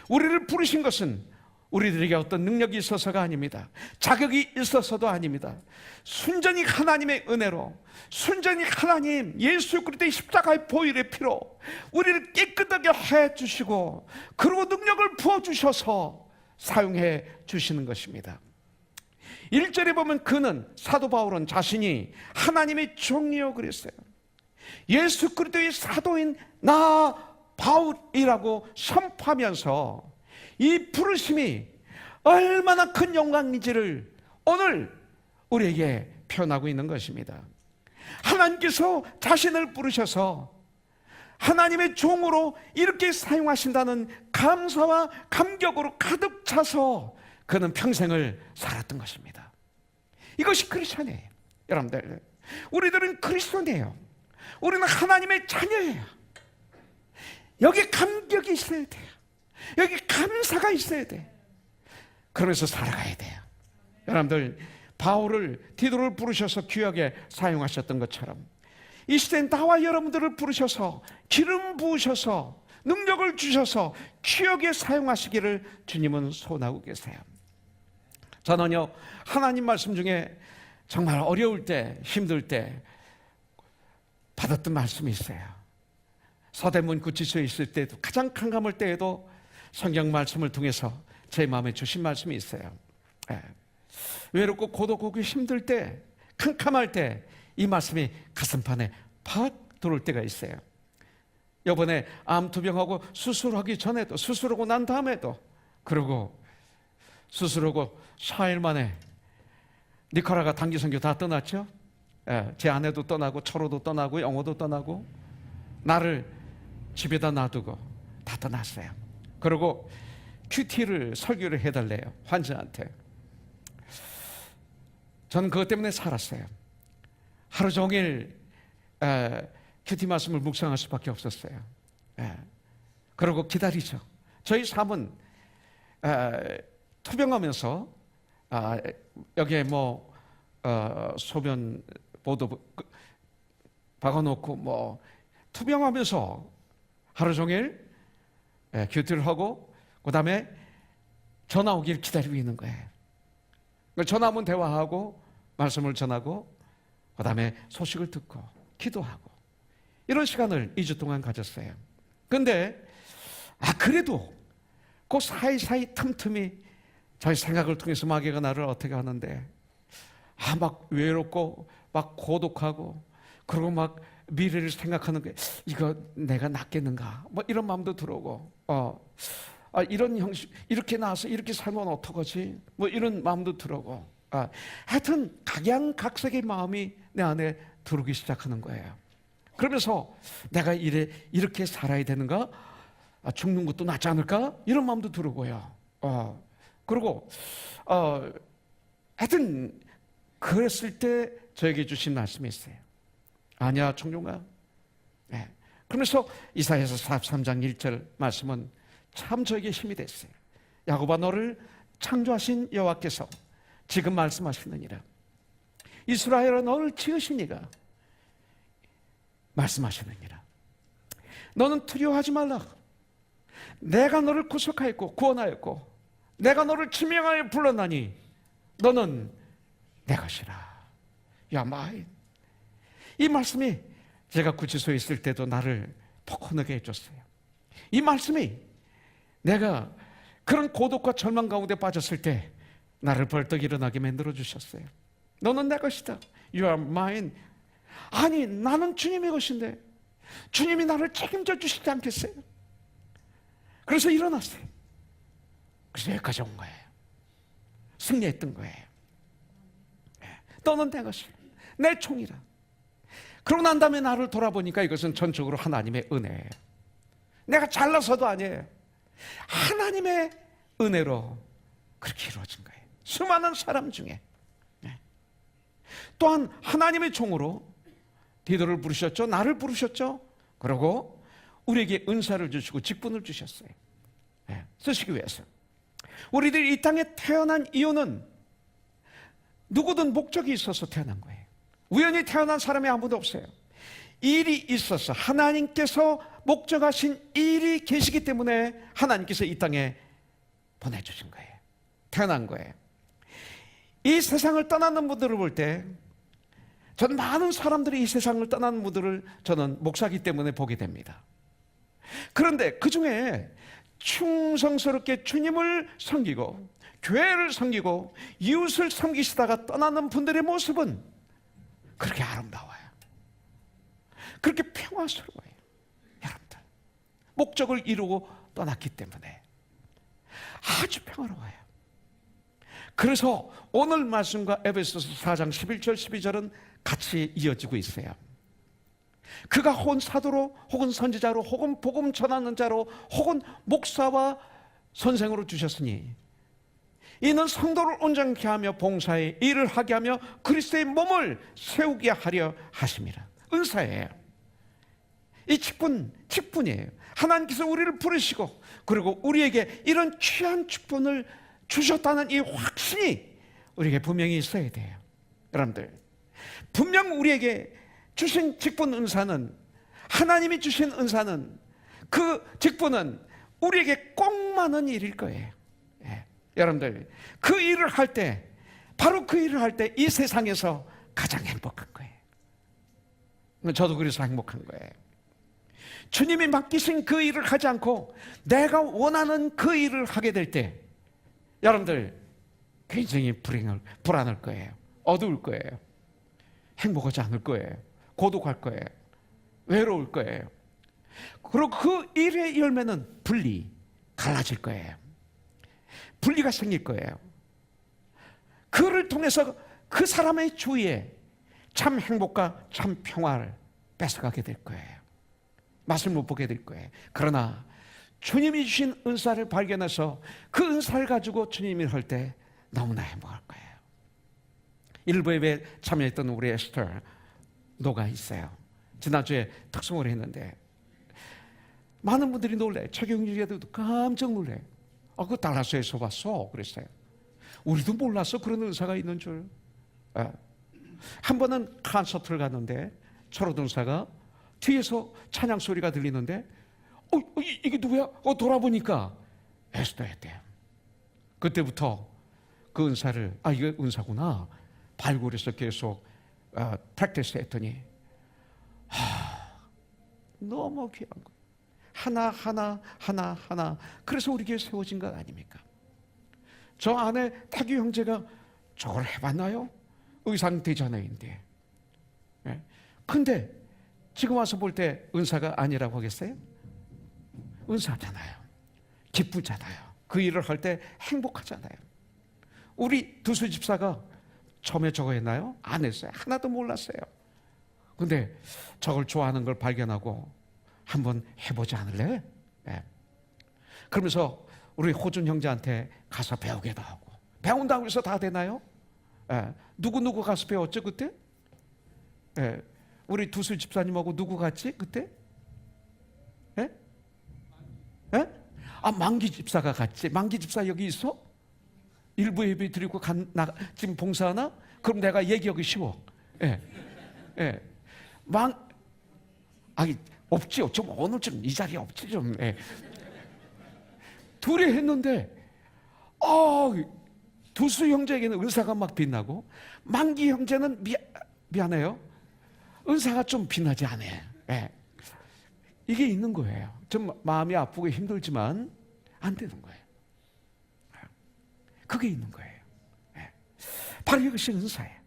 A: 우리를 부르신 것은 우리들에게 어떤 능력이 있어서가 아닙니다. 자격이 있어서도 아닙니다. 순전히 하나님의 은혜로, 순전히 하나님 예수 그리스도의 십자가의 보혈의 피로 우리를 깨끗하게 해주시고, 그리고 능력을 부어주셔서 사용해 주시는 것입니다. 1절에 보면 그는, 사도 바울은 자신이 하나님의 종이요 그랬어요. 예수 그리스도의 사도인 나 바울이라고 선포하면서 이 부르심이 얼마나 큰 영광인지를 오늘 우리에게 표현하고 있는 것입니다. 하나님께서 자신을 부르셔서 하나님의 종으로 이렇게 사용하신다는 감사와 감격으로 가득 차서 그는 평생을 살았던 것입니다. 이것이 크리스천이에요. 여러분들, 우리들은 크리스천이에요. 우리는 하나님의 자녀예요. 여기 감격이 있어야 돼요. 여기 감사가 있어야 돼요. 그러면서 살아가야 돼요. 여러분들, 바울을, 디도를 부르셔서 귀하게 사용하셨던 것처럼 이 시대엔 나와 여러분들을 부르셔서 기름 부으셔서 능력을 주셔서 귀하게 사용하시기를 주님은 소원하고 계세요. 저는요, 하나님 말씀 중에 정말 어려울 때, 힘들 때 받았던 말씀이 있어요. 서대문 구치소에 있을 때도, 가장 캄캄할 때에도 성경 말씀을 통해서 제 마음에 주신 말씀이 있어요. 외롭고 고독하고 힘들 때, 캄캄할 때 이 말씀이 가슴판에 팍 들어올 때가 있어요. 이번에 암투병하고 수술하기 전에도, 수술하고 난 다음에도, 그리고 수술하고 4일 만에 니카라가 단기 선교 다 떠났죠. 제 아내도 떠나고, 철호도 떠나고, 영호도 떠나고, 나를 집에다 놔두고 다 떠났어요. 그리고 큐티를 설교를 해달래요, 환자한테. 저는 그것 때문에 살았어요. 하루 종일 큐티 말씀을 묵상할 수밖에 없었어요. 그리고 기다리죠. 저희 삶은 투병하면서 여기에 뭐 소변 보도 박아놓고 뭐 투병하면서 하루 종일 큐티를 하고, 그 다음에 전화 오길 기다리고 있는 거예요. 전화 오면 대화하고 말씀을 전하고, 그 다음에 소식을 듣고 기도하고, 이런 시간을 2주 동안 가졌어요. 근데 그래도 그 사이사이 틈틈이 자기 생각을 통해서 마귀가 나를 어떻게 하는데, 막 외롭고 막 고독하고, 그리고 막 미래를 생각하는 게 이거 내가 낫겠는가 뭐 이런 마음도 들어오고 이런 형식 이렇게 나와서 이렇게 살면 어떡하지 뭐 이런 마음도 들어오고 하여튼 각양각색의 마음이 내 안에 들어오기 시작하는 거예요. 그러면서 내가 이렇게 살아야 되는가? 죽는 것도 낫지 않을까? 이런 마음도 들고요. 그리고 하여튼 그랬을 때 저에게 주신 말씀이 있어요. 아니야, 청룡아. 네. 그러면서 이사야서 43장 1절 말씀은 참 저에게 힘이 됐어요. 야곱아, 너를 창조하신 여호와께서 지금 말씀하시느니라. 이스라엘아, 너를 지으신 이가 말씀하시느니라. 너는 두려워하지 말라. 내가 너를 구속하였고 구원하였고 내가 너를 지명하여 불렀나니 너는 내 것이라. 야, 마인. 이 말씀이 제가 구치소에 있을 때도 나를 포근하게 해줬어요. 이 말씀이 내가 그런 고독과 절망 가운데 빠졌을 때 나를 벌떡 일어나게 만들어 주셨어요. 너는 내 것이다. You are mine. 아니, 나는 주님의 것인데 주님이 나를 책임져 주시지 않겠어요? 그래서 일어났어요. 그래서 여기까지 온 거예요. 승리했던 거예요. 너는 내 것이다. 내 총이라. 그러고 난 다음에 나를 돌아보니까 이것은 전적으로 하나님의 은혜예요. 내가 잘나서도 아니에요. 하나님의 은혜로 그렇게 이루어진 거예요. 수많은 사람 중에. 또한 하나님의 종으로 디도를 부르셨죠. 나를 부르셨죠. 그리고 우리에게 은사를 주시고 직분을 주셨어요. 쓰시기 위해서. 우리들이 이 땅에 태어난 이유는 누구든 목적이 있어서 태어난 거예요. 우연히 태어난 사람이 아무도 없어요. 일이 있어서 하나님께서 목적하신 일이 계시기 때문에 하나님께서 이 땅에 보내주신 거예요. 태어난 거예요. 이 세상을 떠나는 분들을 볼 때 저는 많은 사람들이 이 세상을 떠나는 분들을 저는 목사기 때문에 보게 됩니다. 그런데 그 중에 충성스럽게 주님을 섬기고 교회를 섬기고 이웃을 섬기시다가 떠나는 분들의 모습은 그렇게 아름다워요. 그렇게 평화스러워요. 여러분들 목적을 이루고 떠났기 때문에 아주 평화로워요. 그래서 오늘 말씀과 에베소서 4장 11절 12절은 같이 이어지고 있어요. 그가 혹은 사도로 혹은 선지자로 혹은 복음 전하는 자로 혹은 목사와 선생으로 주셨으니 이는 성도를 온전케 하며 봉사의 일을 하게 하며 그리스도의 몸을 세우게 하려 하심이라. 은사예요. 이 직분이에요. 하나님께서 우리를 부르시고 그리고 우리에게 이런 귀한 직분을 주셨다는 이 확신이 우리에게 분명히 있어야 돼요. 여러분들 분명 우리에게 주신 직분 은사는 하나님이 주신 은사는 그 직분은 우리에게 꼭 맞는 일일 거예요. 여러분들 그 일을 할 때 바로 그 일을 할 때 이 세상에서 가장 행복한 거예요. 저도 그래서 행복한 거예요. 주님이 맡기신 그 일을 하지 않고 내가 원하는 그 일을 하게 될 때 여러분들 굉장히 불안할 거예요. 어두울 거예요. 행복하지 않을 거예요. 고독할 거예요. 외로울 거예요. 그리고 그 일의 열매는 갈라질 거예요. 분리가 생길 거예요. 그를 통해서 그 사람의 주위에 참 행복과 참 평화를 뺏어가게 될 거예요. 맛을 못 보게 될 거예요. 그러나 주님이 주신 은사를 발견해서 그 은사를 가지고 주님이 할 때 너무나 행복할 거예요. 일부 예배에 참여했던 우리 에스터노가 있어요. 지난주에 특송을 했는데 많은 분들이 놀래요. 최경주에도 깜짝 놀래요. 그거 달라스에서 봤어. 그랬어요. 우리도 몰랐어. 그런 은사가 있는 줄. 한 번은 콘서트를 갔는데 철호등사가 뒤에서 찬양 소리가 들리는데 이게 누구야? 돌아보니까 에스더였대요. 그때부터 그 은사를 이게 은사구나 발굴해서 계속 프랙티스 했더니 너무 귀한 거 하나 그래서 우리 교회 세워진 것 아닙니까? 저 안에 태규 형제가 저걸 해봤나요? 의상 디자이너인데 근데 지금 와서 볼 때 은사가 아니라고 하겠어요? 은사잖아요. 기쁘잖아요. 그 일을 할 때 행복하잖아요. 우리 두수 집사가 처음에 저거 했나요? 안 했어요. 하나도 몰랐어요. 근데 저걸 좋아하는 걸 발견하고 한번 해보지 않을래? 예. 그러면서 우리 호준 형제한테 가서 배우기도 하고, 배운다고 해서 다 되나요? 예. 누구 가서 배웠죠 그때? 예. 우리 두수 집사님하고 누구 갔지 그때? 예? 예? 아, 만기 집사가 갔지. 만기 집사 여기 있어? 일부 예배 드리고 지금 봉사하나? 그럼 내가 얘기하기 쉬워. 예. 예. 아니, 없지요. 좀 오늘 좀 이 자리에 없지 좀. 예. 둘이 했는데, 두수 형제에게는 은사가 막 빛나고, 만기 형제는 미안해요. 은사가 좀 빛나지 않아요. 예. 이게 있는 거예요. 좀 마음이 아프고 힘들지만 안 되는 거예요. 그게 있는 거예요. 예. 바로 이것이 은사예요.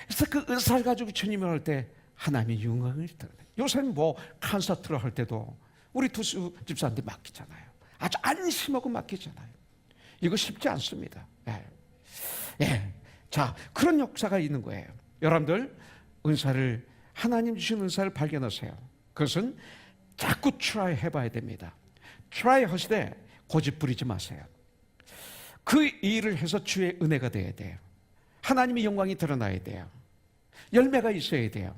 A: 그래서 그 은사를 가지고 주님을 할 때 하나님의 영광을 드러내요. 요새는 뭐 콘서트를 할 때도 우리 두수 집사한테 맡기잖아요. 아주 안심하고 맡기잖아요. 이거 쉽지 않습니다. 예. 예. 자, 그런 역사가 있는 거예요. 여러분들 은사를, 하나님 주신 은사를 발견하세요. 그것은 자꾸 트라이 해봐야 됩니다. 트라이 하시되 고집 부리지 마세요. 그 일을 해서 주의 은혜가 돼야 돼요. 하나님의 영광이 드러나야 돼요. 열매가 있어야 돼요.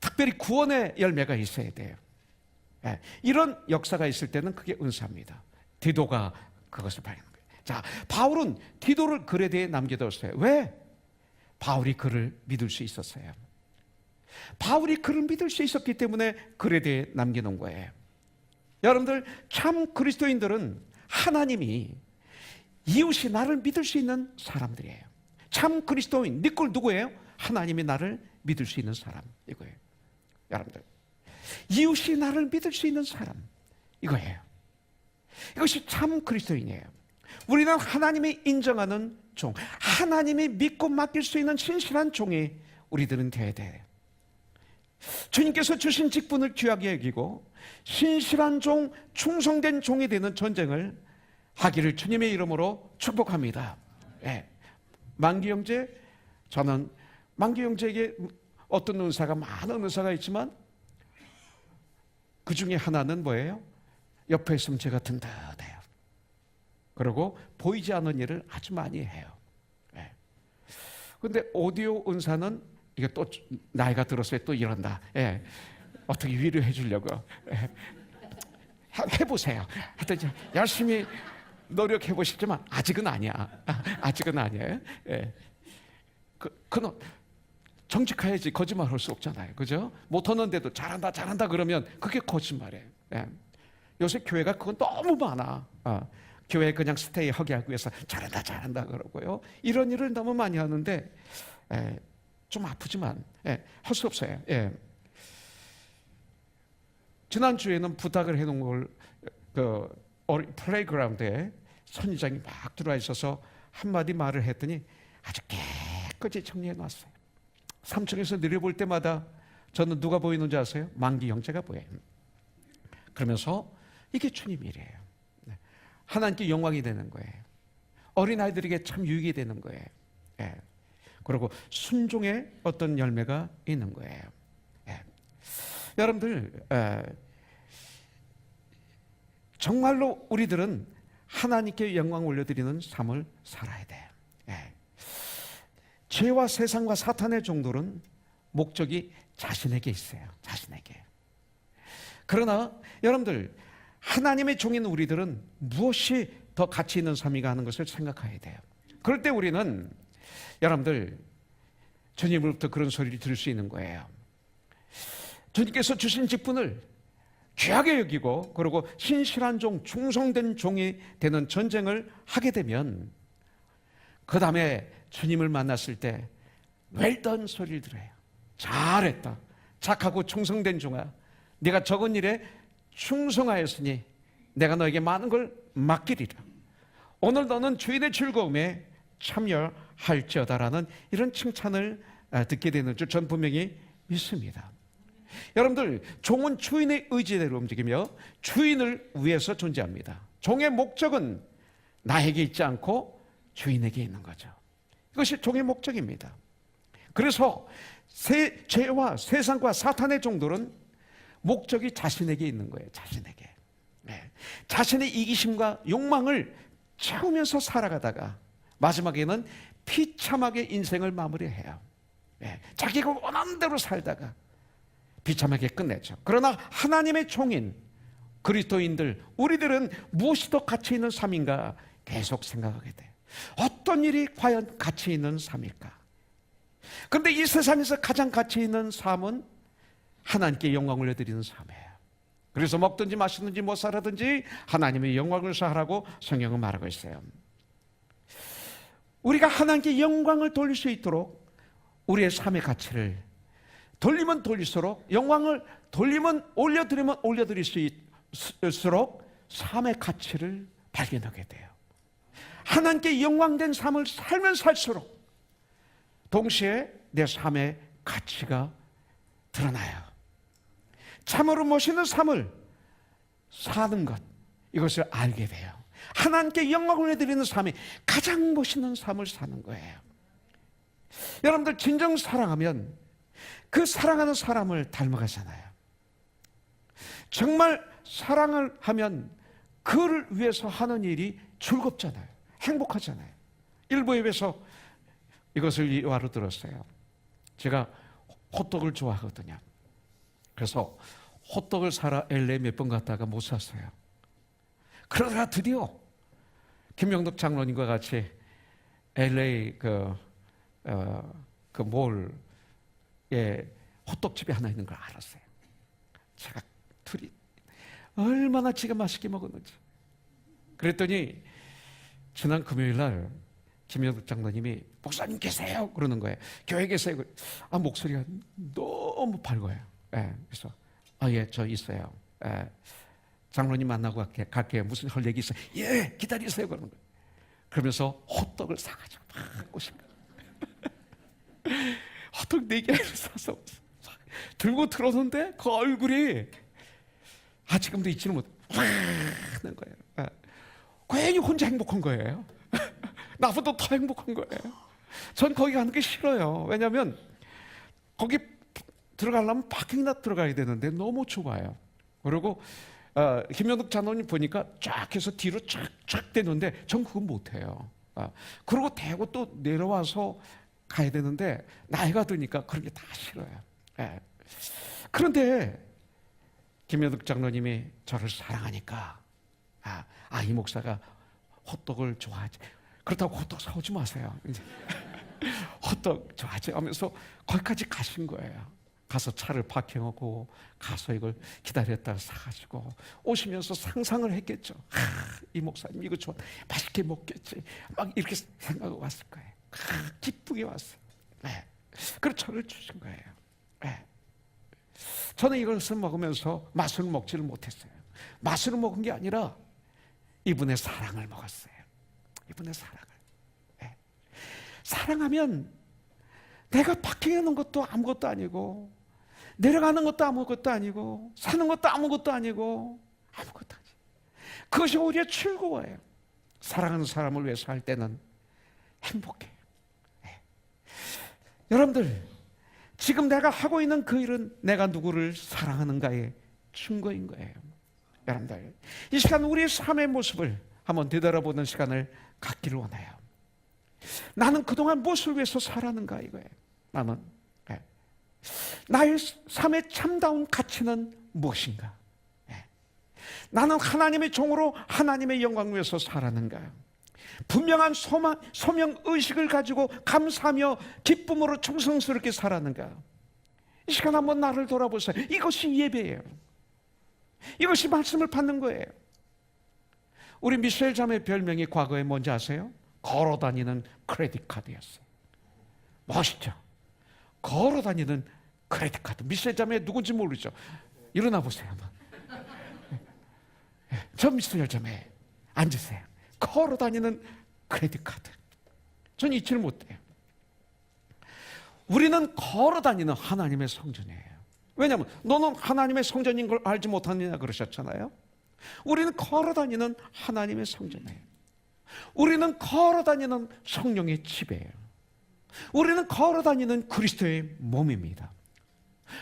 A: 특별히 구원의 열매가 있어야 돼요. 예, 이런 역사가 있을 때는 그게 은사입니다. 디도가 그것을 발견한 거예요. 자, 바울은 디도를 그레데에 남겨뒀어요. 왜? 바울이 그를 믿을 수 있었어요. 바울이 그를 믿을 수 있었기 때문에 그레데에 남겨놓은 거예요. 여러분들, 참 그리스도인들은 하나님이 이웃이 나를 믿을 수 있는 사람들이에요. 참 그리스도인, 네 꼴 누구예요? 하나님이 나를 믿을 수 있는 사람, 이거예요. 여러분들, 이웃이 나를 믿을 수 있는 사람, 이거예요. 이것이 참 그리스도인이에요. 우리는 하나님이 인정하는 종, 하나님이 믿고 맡길 수 있는 신실한 종이 우리들은 되어야 돼요. 주님께서 주신 직분을 귀하게 여기고 신실한 종, 충성된 종이 되는 전쟁을 하기를 주님의 이름으로 축복합니다. 예. 만기 형제, 저는 만기 형제에게 어떤 은사가, 많은 은사가 있지만 그 중에 하나는 뭐예요? 옆에 있으면 제가 든든해요. 그리고 보이지 않는 일을 아주 많이 해요. 그런데 오디오 은사는 이게 또 나이가 들었어요. 또 이런다. 예. 어떻게 위로해 주려고. 예. 해보세요. 하여튼 열심히 노력해 보시지만 아직은 아니야. 아직은 아니에요. 예. 그는 정직해야지 거짓말 할 수 없잖아요. 그죠? 못하는데도 잘한다 그러면 그게 거짓말이에요. 예. 요새 교회가 그건 너무 많아. 교회 그냥 스테이 하게 하기 위해서 잘한다 그러고요. 이런 일을 너무 많이 하는데 좀 아프지만 할 수 없어요. 지난주에는 부탁을 해놓은 걸 플레이그라운드에 선지장이 막 들어와 있어서 한마디 말을 했더니 아주 깨끗이 정리해 놨어요. 3층에서 내려볼 때마다 저는 누가 보이는지 아세요? 만기 형제가 보여요. 그러면서 이게 주님 일이에요. 하나님께 영광이 되는 거예요. 어린아이들에게 참 유익이 되는 거예요. 그리고 순종의 어떤 열매가 있는 거예요. 여러분들, 정말로 우리들은 하나님께 영광 올려드리는 삶을 살아야 돼요. 죄와 세상과 사탄의 종들은 목적이 자신에게 있어요. 자신에게. 그러나 여러분들, 하나님의 종인 우리들은 무엇이 더 가치 있는 삶인가 하는 것을 생각해야 돼요. 그럴 때 우리는 여러분들 주님으로부터 그런 소리를 들을 수 있는 거예요. 주님께서 주신 직분을 귀하게 여기고 그리고 신실한 종, 충성된 종이 되는 전쟁을 하게 되면 그 다음에 주님을 만났을 때 웰던 소리를 들어요. 잘했다. 착하고 충성된 종아. 네가 적은 일에 충성하였으니 내가 너에게 많은 걸 맡기리라. 오늘 너는 주인의 즐거움에 참여할지어다라는 이런 칭찬을 듣게 되는 줄 전 분명히 믿습니다. 여러분들, 종은 주인의 의지대로 움직이며 주인을 위해서 존재합니다. 종의 목적은 나에게 있지 않고 주인에게 있는 거죠. 이것이 종의 목적입니다. 그래서 죄와 세상과 사탄의 종들은 목적이 자신에게 있는 거예요. 자신에게. 네. 자신의 이기심과 욕망을 채우면서 살아가다가 마지막에는 비참하게 인생을 마무리해요. 네. 자기가 원하는 대로 살다가 비참하게 끝내죠. 그러나 하나님의 종인 그리스도인들, 우리들은 무엇이 더 가치 있는 삶인가 계속 생각하게 돼요. 어떤 일이 과연 가치 있는 삶일까? 그런데 이 세상에서 가장 가치 있는 삶은 하나님께 영광을 올려드리는 삶이에요. 그래서 먹든지 마시든지 뭐 살아든지 하나님의 영광을 사하라고 성경은 말하고 있어요. 우리가 하나님께 영광을 돌릴 수 있도록 우리의 삶의 가치를 돌리면 돌릴수록, 영광을 돌리면 올려드리면 올려드릴 수 있을수록 삶의 가치를 발견하게 돼요. 하나님께 영광된 삶을 살면 살수록 동시에 내 삶의 가치가 드러나요. 참으로 멋있는 삶을 사는 것, 이것을 알게 돼요. 하나님께 영광을 드리는 삶이 가장 멋있는 삶을 사는 거예요. 여러분들, 진정 사랑하면 그 사랑하는 사람을 닮아가잖아요. 정말 사랑을 하면 그를 위해서 하는 일이 즐겁잖아요. 행복하잖아요. 일부 예배에서 이것을 이화로 들었어요. 제가 호떡을 좋아하거든요. 그래서 호떡을 사러 LA 몇 번 갔다가 못 샀어요. 그러다가 드디어 김명덕 장로님과 같이 LA 그 몰에 호떡집이 하나 있는 걸 알았어요. 제가 둘이 얼마나 지가 맛있게 먹었는지. 그랬더니 지난 금요일 날 김명덕 장로님이 목사님 계세요? 그러는 거예요. 교회 계세요? 목소리가 너무 밝아요. 그래서 예, 저 있어요. 장로님 만나고 갈게요. 무슨 할 얘기 있어요? 예, 기다리세요. 그러는 거예요. 그러면서 호떡을 사가지고 막 오신 거예요. 호떡 4개를 사서 들고 들어오는데 그 얼굴이 지금도 잊지는 못하는 거예요. 괜히 혼자 행복한 거예요. 나보다 더 행복한 거예요. 전 거기 가는 게 싫어요. 왜냐하면 거기 들어가려면 파킹lot 들어가야 되는데 너무 좁아요. 그리고 김현덕 장로님 보니까 쫙 해서 뒤로 쫙 되는데 전 그건 못해요. 그리고 대고 또 내려와서 가야 되는데 나이가 드니까 그런 게 다 싫어요. 그런데 김현덕 장로님이 저를 사랑하니까 이 목사가 호떡을 좋아하지. 그렇다고 호떡 사오지 마세요. 이제 호떡 좋아하지 하면서 거기까지 가신 거예요. 가서 차를 파킹하고 가서 이걸 기다렸다가 사가지고 오시면서 상상을 했겠죠. 이 목사님 이거 좋아, 맛있게 먹겠지. 막 이렇게 생각하고 왔을 거예요. 기쁘게 왔어요. 그래서 저를 주신 거예요. 저는 이것을 먹으면서 맛을 먹지를 못했어요. 맛을 먹은 게 아니라 이분의 사랑을 먹었어요. 이분의 사랑을. 사랑하면 내가 파킹해 놓은 것도 아무것도 아니고, 내려가는 것도 아무것도 아니고, 사는 것도 아무것도 아니고, 아무것도 아니고, 그것이 오히려 즐거워요. 사랑하는 사람을 위해서 할 때는 행복해요. 여러분들, 지금 내가 하고 있는 그 일은 내가 누구를 사랑하는가의 증거인 거예요. 여러분들, 이 시간 우리의 삶의 모습을 한번 되돌아보는 시간을 갖기를 원해요. 나는 그동안 무엇을 위해서 살았는가 이거예요. 나의 삶의 참다운 가치는 무엇인가? 나는 하나님의 종으로 하나님의 영광을 위해서 살았는가? 분명한 소명의식을 가지고 감사하며 기쁨으로 충성스럽게 살았는가? 이 시간 한번 나를 돌아보세요. 이것이 예배예요. 이것이 말씀을 받는 거예요. 우리 미셸 자매 별명이 과거에 뭔지 아세요? 걸어다니는 크레딧 카드였어요. 멋있죠? 걸어다니는 크레딧 카드. 미셸 자매 누군지 모르죠? 일어나 보세요. 저 미셸 자매 앉으세요. 걸어다니는 크레딧 카드. 전 잊지를 못해요. 우리는 걸어다니는 하나님의 성전이에요. 왜냐하면 너는 하나님의 성전인 걸 알지 못하느냐 그러셨잖아요. 우리는 걸어다니는 하나님의 성전이에요. 우리는 걸어다니는 성령의 집이에요. 우리는 걸어다니는 그리스도의 몸입니다.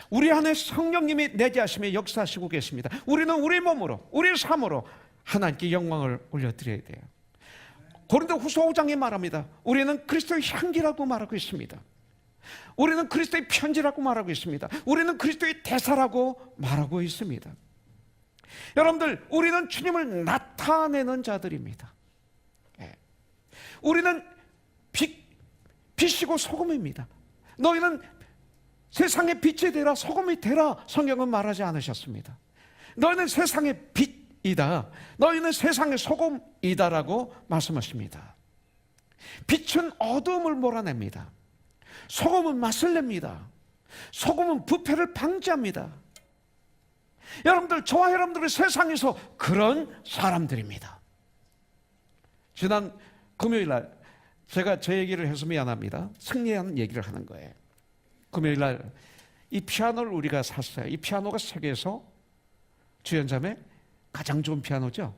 A: 우리 안에 성령님이 내재하시며 역사하시고 계십니다. 우리는 우리 몸으로, 우리 삶으로 하나님께 영광을 올려드려야 돼요. 고린도후서 5장에 말합니다. 우리는 그리스도의 향기라고 말하고 있습니다. 우리는 그리스도의 편지라고 말하고 있습니다. 우리는 그리스도의 대사라고 말하고 있습니다. 여러분들, 우리는 주님을 나타내는 자들입니다. 우리는 빛이고 소금입니다. 너희는 세상의 빛이 되라, 소금이 되라. 성경은 말하지 않으셨습니다. 너희는 세상의 빛이다, 너희는 세상의 소금이다라고 말씀하십니다. 빛은 어두움을 몰아냅니다. 소금은 맛을 냅니다. 소금은 부패를 방지합니다. 여러분들, 저와 여러분들은 세상에서 그런 사람들입니다. 지난 금요일날 제가 제 얘기를 해서 미안합니다. 승리한 얘기를 하는 거예요. 금요일날 이 피아노를 우리가 샀어요. 이 피아노가 세계에서 주연자매 가장 좋은 피아노죠?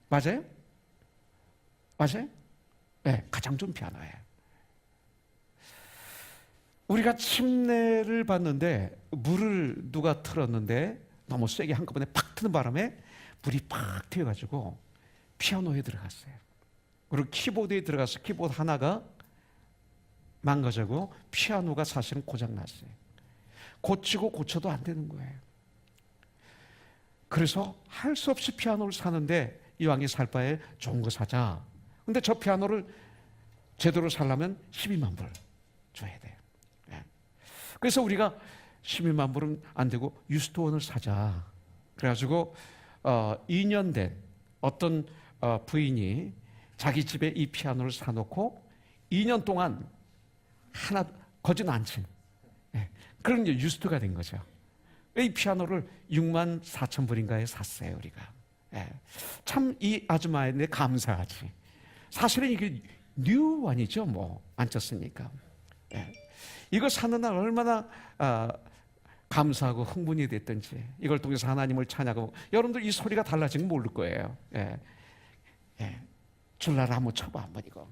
A: 맞아요? 맞아요? 네, 가장 좋은 피아노예요. 우리가 침례를 받는데 물을 누가 틀었는데 너무 세게 한꺼번에 팍 트는 바람에 불이 팍 튀어가지고 피아노에 들어갔어요. 그리고 키보드에 들어가서 키보드 하나가 망가지고 피아노가 사실은 고장났어요. 고치고 고쳐도 안 되는 거예요. 그래서 할 수 없이 피아노를 사는데 이왕에 살 바에 좋은 거 사자. 근데 저 피아노를 제대로 살려면 12만 불 줘야 돼요. 그래서 우리가 12만 불은 안 되고 유스토원을 사자. 그래가지고 2년 된 어떤 부인이 자기 집에 이 피아노를 사놓고 2년 동안 하나 거진 안 친 그런 유스토가 된 거죠. 이 피아노를 6만 4천 불인가에 샀어요, 우리가. 참 이 아줌마에 감사하지. 사실은 이게 뉴원이죠, 뭐 안 쳤으니까. 이걸 사는 날 얼마나 감사하고 흥분이 됐던지, 이걸 통해서 하나님을 찬양하고. 여러분들 이 소리가 달라지면 모를 거예요. 줄라라 한번 쳐봐, 한번 이거.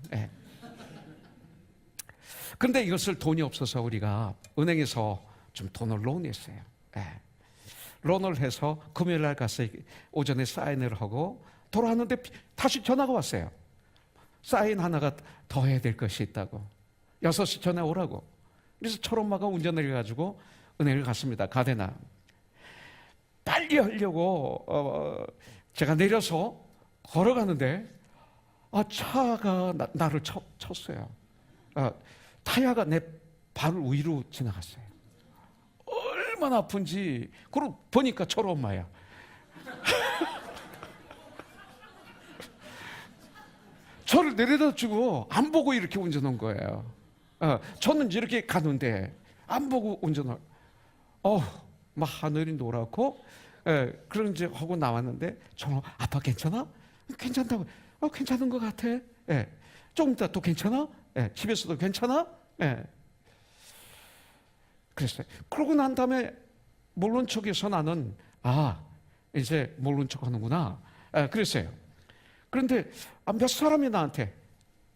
A: 근데 이것을 돈이 없어서 우리가 은행에서 좀 돈을 론했어요. 론을 해서 금요일 날 가서 오전에 사인을 하고 돌아왔는데 다시 전화가 왔어요. 사인 하나가 더 해야 될 것이 있다고. 6시 전에 오라고. 그래서 철엄마가 운전을 해가지고 은행을 갔습니다. 가데나. 빨리 하려고 제가 내려서 걸어가는데 차가 나를 쳤어요. 타이어가 내 발 위로 지나갔어요. 얼마나 아픈지. 그러고 보니까 철엄마야. 저를 내려다 주고 안 보고 이렇게 운전한 거예요. 저는 이렇게 가는데 안 보고 운전을. 막 하늘이 노랗고 그런지 하고 나왔는데 저는 아빠 괜찮아? 괜찮다고. 괜찮은 것 같아. 조금 이따 또 괜찮아? 집에서도 괜찮아? 그랬어요. 그러고 난 다음에 모른 척해서 나는 이제 모른 척 하는구나. 그랬어요. 그런데 몇 사람이 나한테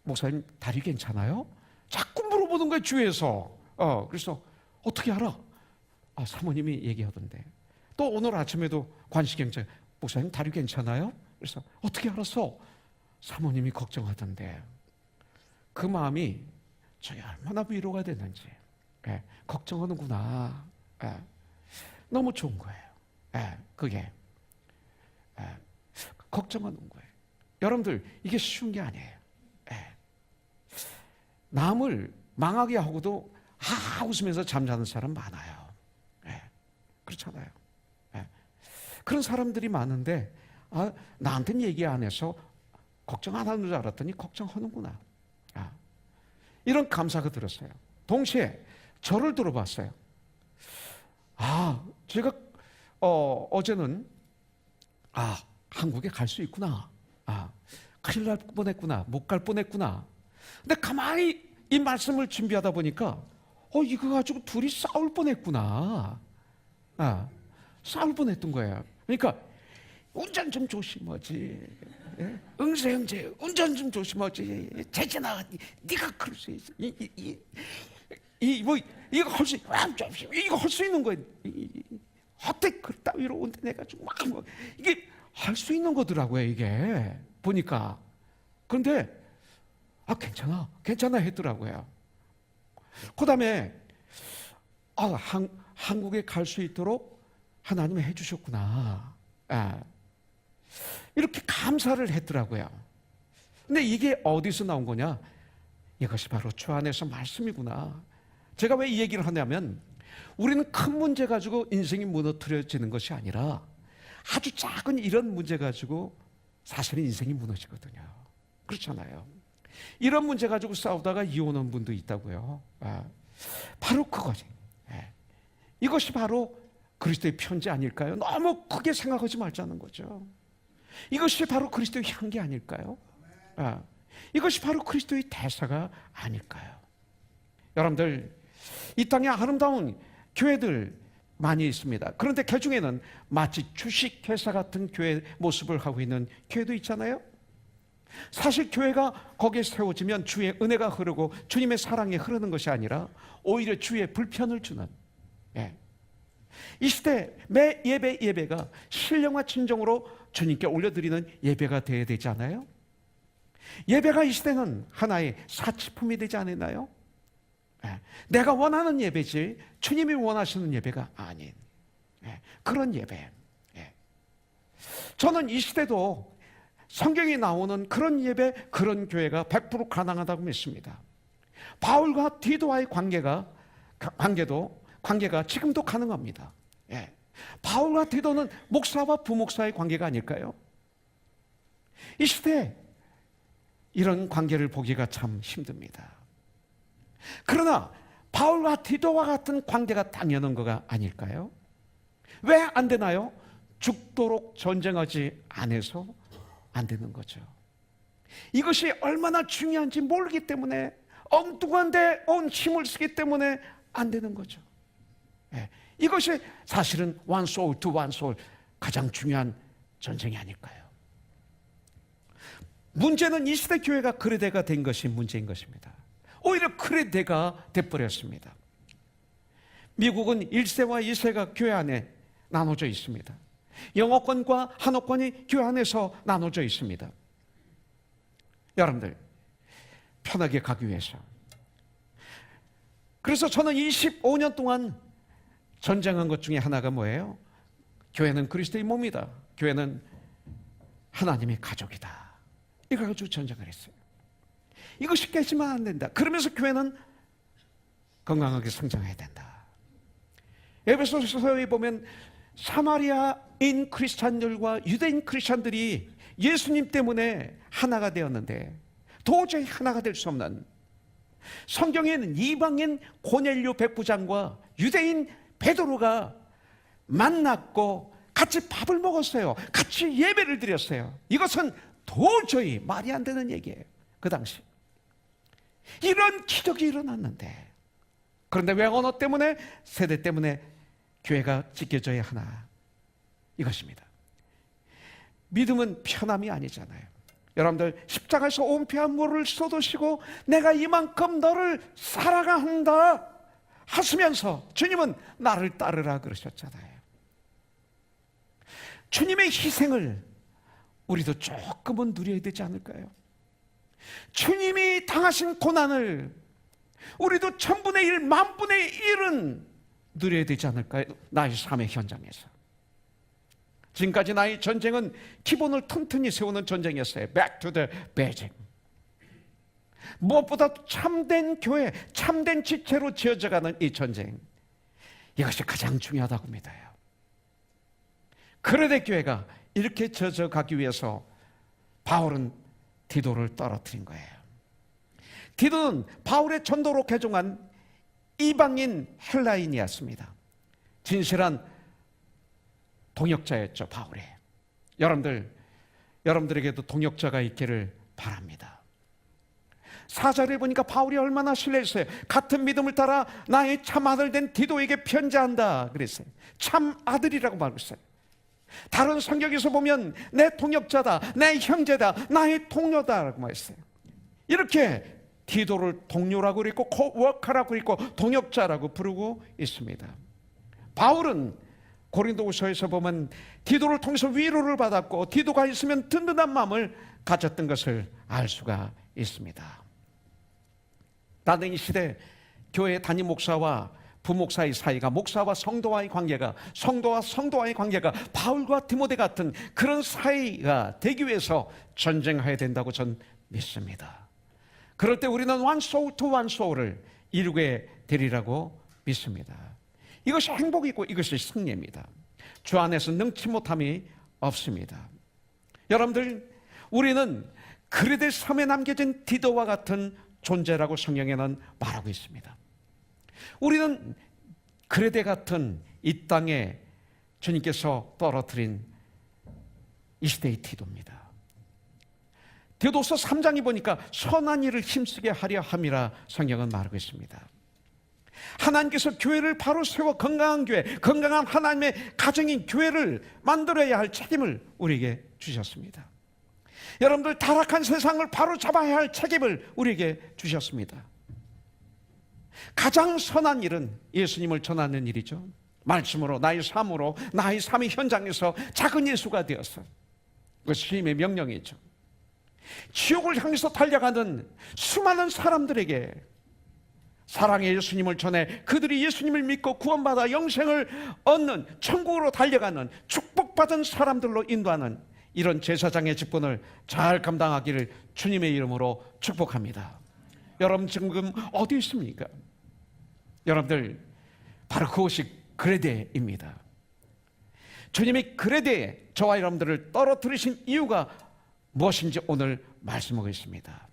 A: 목사님 다리 괜찮아요? 자꾸 물어보는 거예요, 주위에서. 그래서 어떻게 알아? 사모님이 얘기하던데. 또 오늘 아침에도 관시경찰 목사님 다리 괜찮아요? 그래서 어떻게 알았어? 사모님이 걱정하던데. 그 마음이 저희 얼마나 위로가 됐는지. 걱정하는구나. 너무 좋은 거예요. 그게 걱정하는 거예요. 여러분들, 이게 쉬운 게 아니에요. 남을 망하게 하고도 웃으면서 잠자는 사람 많아요. 그렇잖아요. 그런 사람들이 많은데 나한테는 얘기 안 해서 걱정 안 하는 줄 알았더니 걱정하는구나. 이런 감사가 들었어요. 동시에 저를 들어봤어요. 제가 어제는 한국에 갈 수 있구나. 큰일 날 뻔했구나. 못 갈 뻔했구나. 근데 가만히 이 말씀을 준비하다 보니까 이거 가지고 둘이 싸울 뻔했구나. 싸울 뻔했던 거예요. 그러니까 운전 좀 조심하지. 예? 응세 형제 운전 좀 조심하지. 재진아, 네가 그럴 수 있어. 뭐 이거 할 수 이거 할 수 있는 거야. 어떻게 그 따위로 운전해가지고 막 뭐 이게 할 수 있는 거더라고요. 이게 보니까. 그런데 괜찮아 했더라고요. 그다음에 한국에 갈 수 있도록 하나님이 해주셨구나. 이렇게 감사를 했더라고요. 근데 이게 어디서 나온 거냐? 이것이 바로 주 안에서 말씀이구나. 제가 왜 이 얘기를 하냐면 우리는 큰 문제 가지고 인생이 무너뜨려지는 것이 아니라 아주 작은 이런 문제 가지고 사실은 인생이 무너지거든요. 그렇잖아요. 이런 문제 가지고 싸우다가 이혼한 분도 있다고요. 바로 그거지. 이것이 바로 그리스도의 편지 아닐까요? 너무 크게 생각하지 말자는 거죠. 이것이 바로 그리스도의 향기 아닐까요? 이것이 바로 그리스도의 대사가 아닐까요? 여러분들, 이 땅에 아름다운 교회들 많이 있습니다. 그런데 그 중에는 마치 주식회사 같은 교회 모습을 하고 있는 교회도 있잖아요. 사실 교회가 거기에 세워지면 주의 은혜가 흐르고 주님의 사랑이 흐르는 것이 아니라 오히려 주의 불편을 주는, 이 시대 매 예배가 신령과 진정으로 주님께 올려드리는 예배가 되어야 되지 않아요? 예배가 이 시대는 하나의 사치품이 되지 않았나요? 내가 원하는 예배지 주님이 원하시는 예배가 아닌 그런 예배. 저는 이 시대도 성경에 나오는 그런 예배, 그런 교회가 100% 가능하다고 믿습니다. 바울과 디도와의 관계가 지금도 가능합니다. 바울과 디도는 목사와 부목사의 관계가 아닐까요? 이 시대에 이런 관계를 보기가 참 힘듭니다. 그러나 바울과 디도와 같은 관계가 당연한 거가 아닐까요? 왜 안 되나요? 죽도록 전쟁하지 않아서 안 되는 거죠. 이것이 얼마나 중요한지 모르기 때문에, 엉뚱한 데 온 힘을 쓰기 때문에 안 되는 거죠. 이것이 사실은 one soul to one soul, 가장 중요한 전쟁이 아닐까요? 문제는 이 시대 교회가 그레데가 된 것이 문제인 것입니다. 오히려 그레데가 돼버렸습니다. 미국은 1세와 2세가 교회 안에 나눠져 있습니다. 영어권과 한어권이 교회 안에서 나눠져 있습니다. 여러분들, 편하게 가기 위해서. 그래서 저는 25년 동안 전쟁한 것 중에 하나가 뭐예요? 교회는 그리스도의 몸이다. 교회는 하나님의 가족이다. 이걸 가지고 전쟁을 했어요. 이것이 깨지면 안 된다. 그러면서 교회는 건강하게 성장해야 된다. 에베소서에 보면 사마리아인 크리스찬들과 유대인 크리스찬들이 예수님 때문에 하나가 되었는데 도저히 하나가 될 수 없는, 성경에는 이방인 고넬료 백부장과 유대인 베드로가 만났고 같이 밥을 먹었어요. 같이 예배를 드렸어요. 이것은 도저히 말이 안 되는 얘기예요. 그 당시 이런 기적이 일어났는데, 그런데 왜 언어 때문에, 세대 때문에 교회가 찢겨져야 하나? 이것입니다. 믿음은 편함이 아니잖아요. 여러분들, 십자가에서 온페한 물을 쏟으시고 내가 이만큼 너를 사랑을 한다 하시면서 주님은 나를 따르라 그러셨잖아요. 주님의 희생을 우리도 조금은 누려야 되지 않을까요? 주님이 당하신 고난을 우리도 1000분의 1, 10,000분의 1은 누려야 되지 않을까요? 나의 삶의 현장에서. 지금까지 나의 전쟁은 기본을 튼튼히 세우는 전쟁이었어요. Back to the basic. 무엇보다 참된 교회, 참된 지체로 지어져가는 이 전쟁, 이것이 가장 중요하다고 믿어요. 그레데 교회가 이렇게 지어져가기 위해서 바울은 디도를 떨어뜨린 거예요. 디도는 바울의 전도로 개종한 이방인 헬라인이었습니다. 진실한 동역자였죠, 바울이. 여러분들에게도 동역자가 있기를 바랍니다. 4절에 보니까 바울이 얼마나 신뢰했어요. 같은 믿음을 따라 나의 참 아들 된 디도에게 편지한다 그랬어요. 참 아들이라고 말하고 있어요. 다른 성경에서 보면 내 동역자다, 내 형제다, 나의 동료다라고 말했어요. 이렇게 디도를 동료라고 그랬고 코워커라고 그랬고 동역자라고 부르고 있습니다. 바울은 고린도후서에서 보면 디도를 통해서 위로를 받았고 디도가 있으면 든든한 마음을 가졌던 것을 알 수가 있습니다. 나는 이 시대 교회 담임 목사와 부목사의 사이가, 목사와 성도와의 관계가, 성도와 성도와의 관계가 바울과 디모데 같은 그런 사이가 되기 위해서 전쟁해야 된다고 전 믿습니다. 그럴 때 우리는 one soul to one soul을 이루게 되리라고 믿습니다. 이것이 행복이고 이것이 승리입니다. 주 안에서 능치 못함이 없습니다. 여러분들, 우리는 그레데 섬에 남겨진 디도와 같은 존재라고 성경에는 말하고 있습니다. 우리는 그레데 같은 이 땅에 주님께서 떨어뜨린 이 시대의 디도입니다. 디도서 3장에 보니까 선한 일을 힘쓰게 하려 함이라 성경은 말하고 있습니다. 하나님께서 교회를 바로 세워 건강한 교회, 건강한 하나님의 가정인 교회를 만들어야 할 책임을 우리에게 주셨습니다. 여러분들, 타락한 세상을 바로 잡아야 할 책임을 우리에게 주셨습니다. 가장 선한 일은 예수님을 전하는 일이죠. 말씀으로, 나의 삶으로, 나의 삶의 현장에서 작은 예수가 되어서, 그것이 주님의 명령이죠. 지옥을 향해서 달려가는 수많은 사람들에게 사랑의 예수님을 전해 그들이 예수님을 믿고 구원받아 영생을 얻는, 천국으로 달려가는 축복받은 사람들로 인도하는 이런 제사장의 직분을 잘 감당하기를 주님의 이름으로 축복합니다. 여러분, 지금 어디 있습니까? 여러분들, 바로 그것이 그레데입니다. 주님이 그레데에 저와 여러분들을 떨어뜨리신 이유가 무엇인지 오늘 말씀하겠습니다.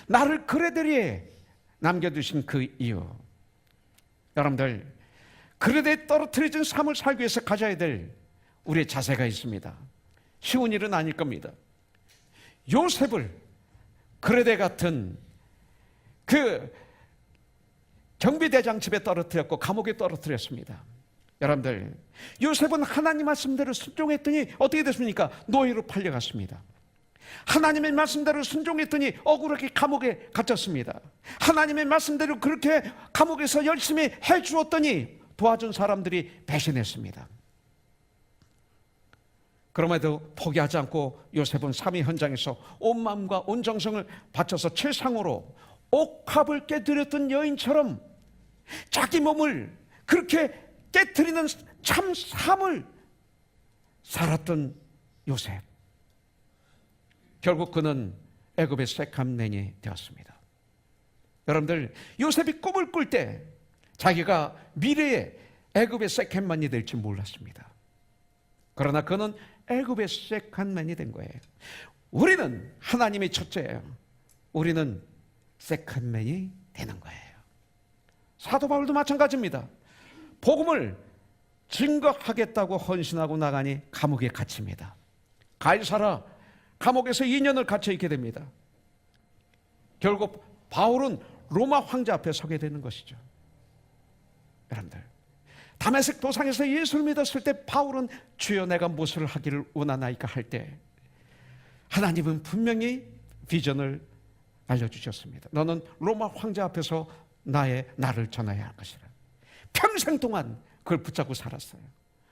A: 나를 그레데에 남겨두신 그 이유, 여러분들, 그레데에 떨어뜨려진 삶을 살기 위해서 가져야 될 우리의 자세가 있습니다. 쉬운 일은 아닐 겁니다. 요셉을 그레데 같은 그 경비대장 집에 떨어뜨렸고 감옥에 떨어뜨렸습니다. 여러분들, 요셉은 하나님 말씀대로 순종했더니 어떻게 됐습니까? 노예로 팔려갔습니다. 하나님의 말씀대로 순종했더니 억울하게 감옥에 갇혔습니다. 하나님의 말씀대로 그렇게 감옥에서 열심히 해주었더니 도와준 사람들이 배신했습니다. 그럼에도 포기하지 않고 요셉은 삶의 현장에서 온 마음과 온 정성을 바쳐서 최상으로 옥합을 깨뜨렸던 여인처럼 자기 몸을 그렇게 깨뜨리는 참 삶을 살았던 요셉. 결국 그는 애굽의 세캄맨이 되었습니다. 여러분들, 요셉이 꿈을 꿀 때 자기가 미래의 애굽의 세캄맨이 될지 몰랐습니다. 그러나 그는 애굽의 세컨맨이 된 거예요. 우리는 하나님의 첫째예요. 우리는 세컨맨이 되는 거예요. 사도 바울도 마찬가지입니다. 복음을 증거하겠다고 헌신하고 나가니 감옥에 갇힙니다. 가이사라 감옥에서 2년을 갇혀 있게 됩니다. 결국 바울은 로마 황제 앞에 서게 되는 것이죠. 여러분들, 다메섹 도상에서 예수를 믿었을 때 바울은 주여 내가 무엇을 하기를 원하나이까 할 때 하나님은 분명히 비전을 알려주셨습니다. 너는 로마 황제 앞에서 나를 전해야 할 것이라. 평생 동안 그걸 붙잡고 살았어요.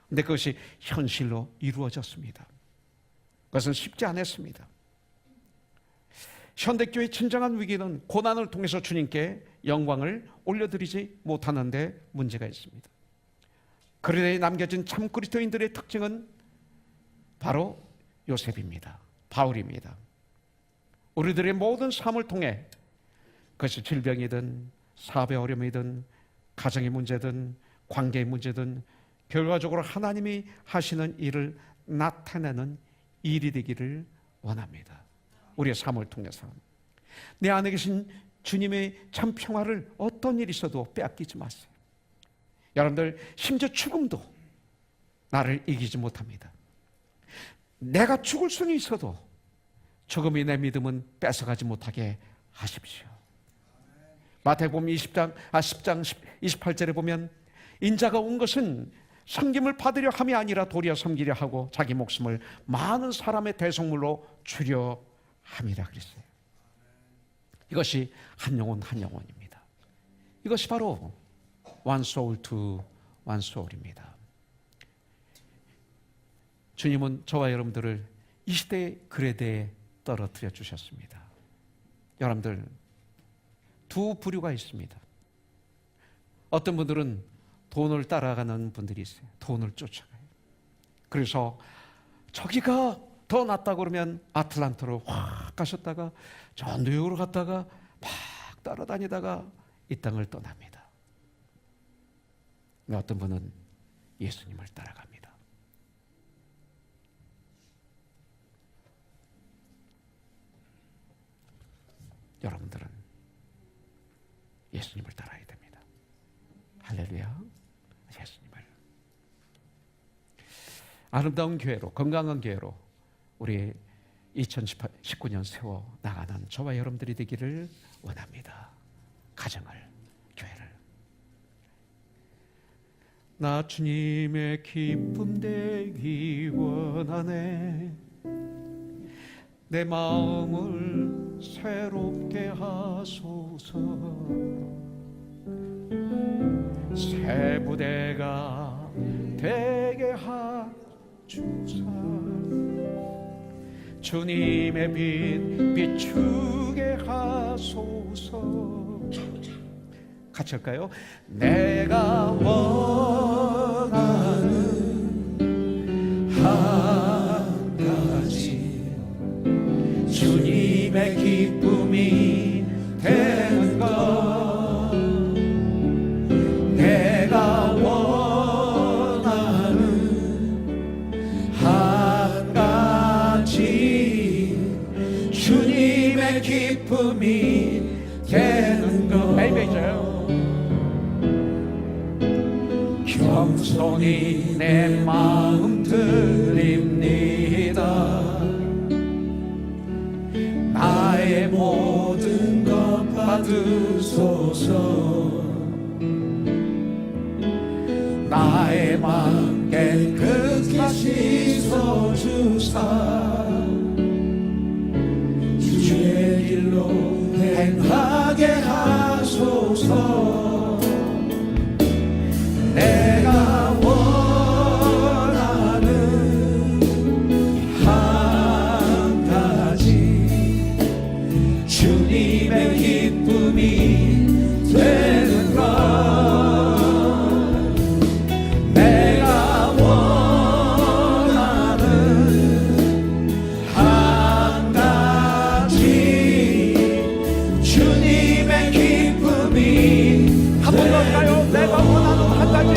A: 근데 그것이 현실로 이루어졌습니다. 그것은 쉽지 않았습니다. 현대교회의 진정한 위기는 고난을 통해서 주님께 영광을 올려드리지 못하는 데 문제가 있습니다. 그레데에 남겨진 참 그리스도인들의 특징은 바로 요셉입니다. 바울입니다. 우리들의 모든 삶을 통해 그것이 질병이든 사업의 어려움이든 가정의 문제든 관계의 문제든 결과적으로 하나님이 하시는 일을 나타내는 일이 되기를 원합니다. 우리의 삶을 통해서 내 안에 계신 주님의 참 평화를 어떤 일이 있어도 빼앗기지 마세요. 여러분들, 심지어 죽음도 나를 이기지 못합니다. 내가 죽을 수는 있어도 죽음이 내 믿음은 뺏어가지 못하게 하십시오. 마태복음 10장 28절에 보면 인자가 온 것은 섬김을 받으려 함이 아니라 도리어 섬기려 하고 자기 목숨을 많은 사람의 대속물로 주려 함이라 그랬어요. 이것이 한 영혼 한 영혼입니다. 이것이 바로 one soul to one soul입니다. 주님은 저와 여러분들을 이 시대의 그레대에 떨어뜨려 주셨습니다. 여러분들 두 부류가 있습니다. 어떤 분들은 돈을 따라가는 분들이 있어요. 돈을 쫓아가요. 그래서 저기가 더 낫다고 그러면 아틀란타로 확 가셨다가 저 뉴욕으로 갔다가 막 따라다니다가 이 땅을 떠납니다. 어떤 분은 예수님을 따라갑니다. 여러분들은 예수님을 따라야 됩니다. 할렐루야. 예수님을. 아름다운 교회로, 건강한 교회로 우리 2019년 세워 나가는 저와 여러분들이 되기를 원합니다. 가정을, 교회를. 나 주님의 기쁨 되기 원하네. 내 마음을 새롭게 하소서. 새 부대가 되게 하주사. 주님의 빛 비추게 하소서. 같이 할까요? 내가 원하는 한 가지 주님의 기쁨이 되는 것. 내가 원하는 한 가지 주님의 기쁨이 되는 것. 겸손히 내 마음 드립니다. 나의 모든 것 받으소서. 나의 맘 깨끗이 씻어주사. 주의 길로 행하게 하소서. 내가 원하는 한 가지 주님의 기쁨이 되는 것. 내가 원하는 한 가지 주님의 기쁨이 한 번 더 할까요? 내가 원하는 한 가지.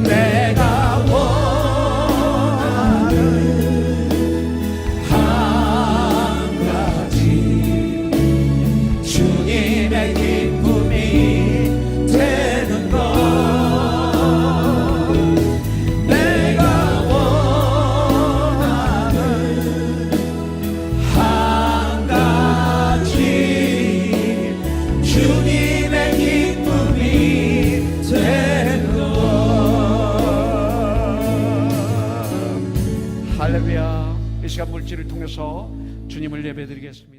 A: 내가 원하는 한 가지 주님의 기쁨이 되는 것. 내가 원하는 한 가지 주님의 기쁨이 되는 것. 할렐루야. 이 시간 물질을 통해서 주님을 예배드리겠습니다.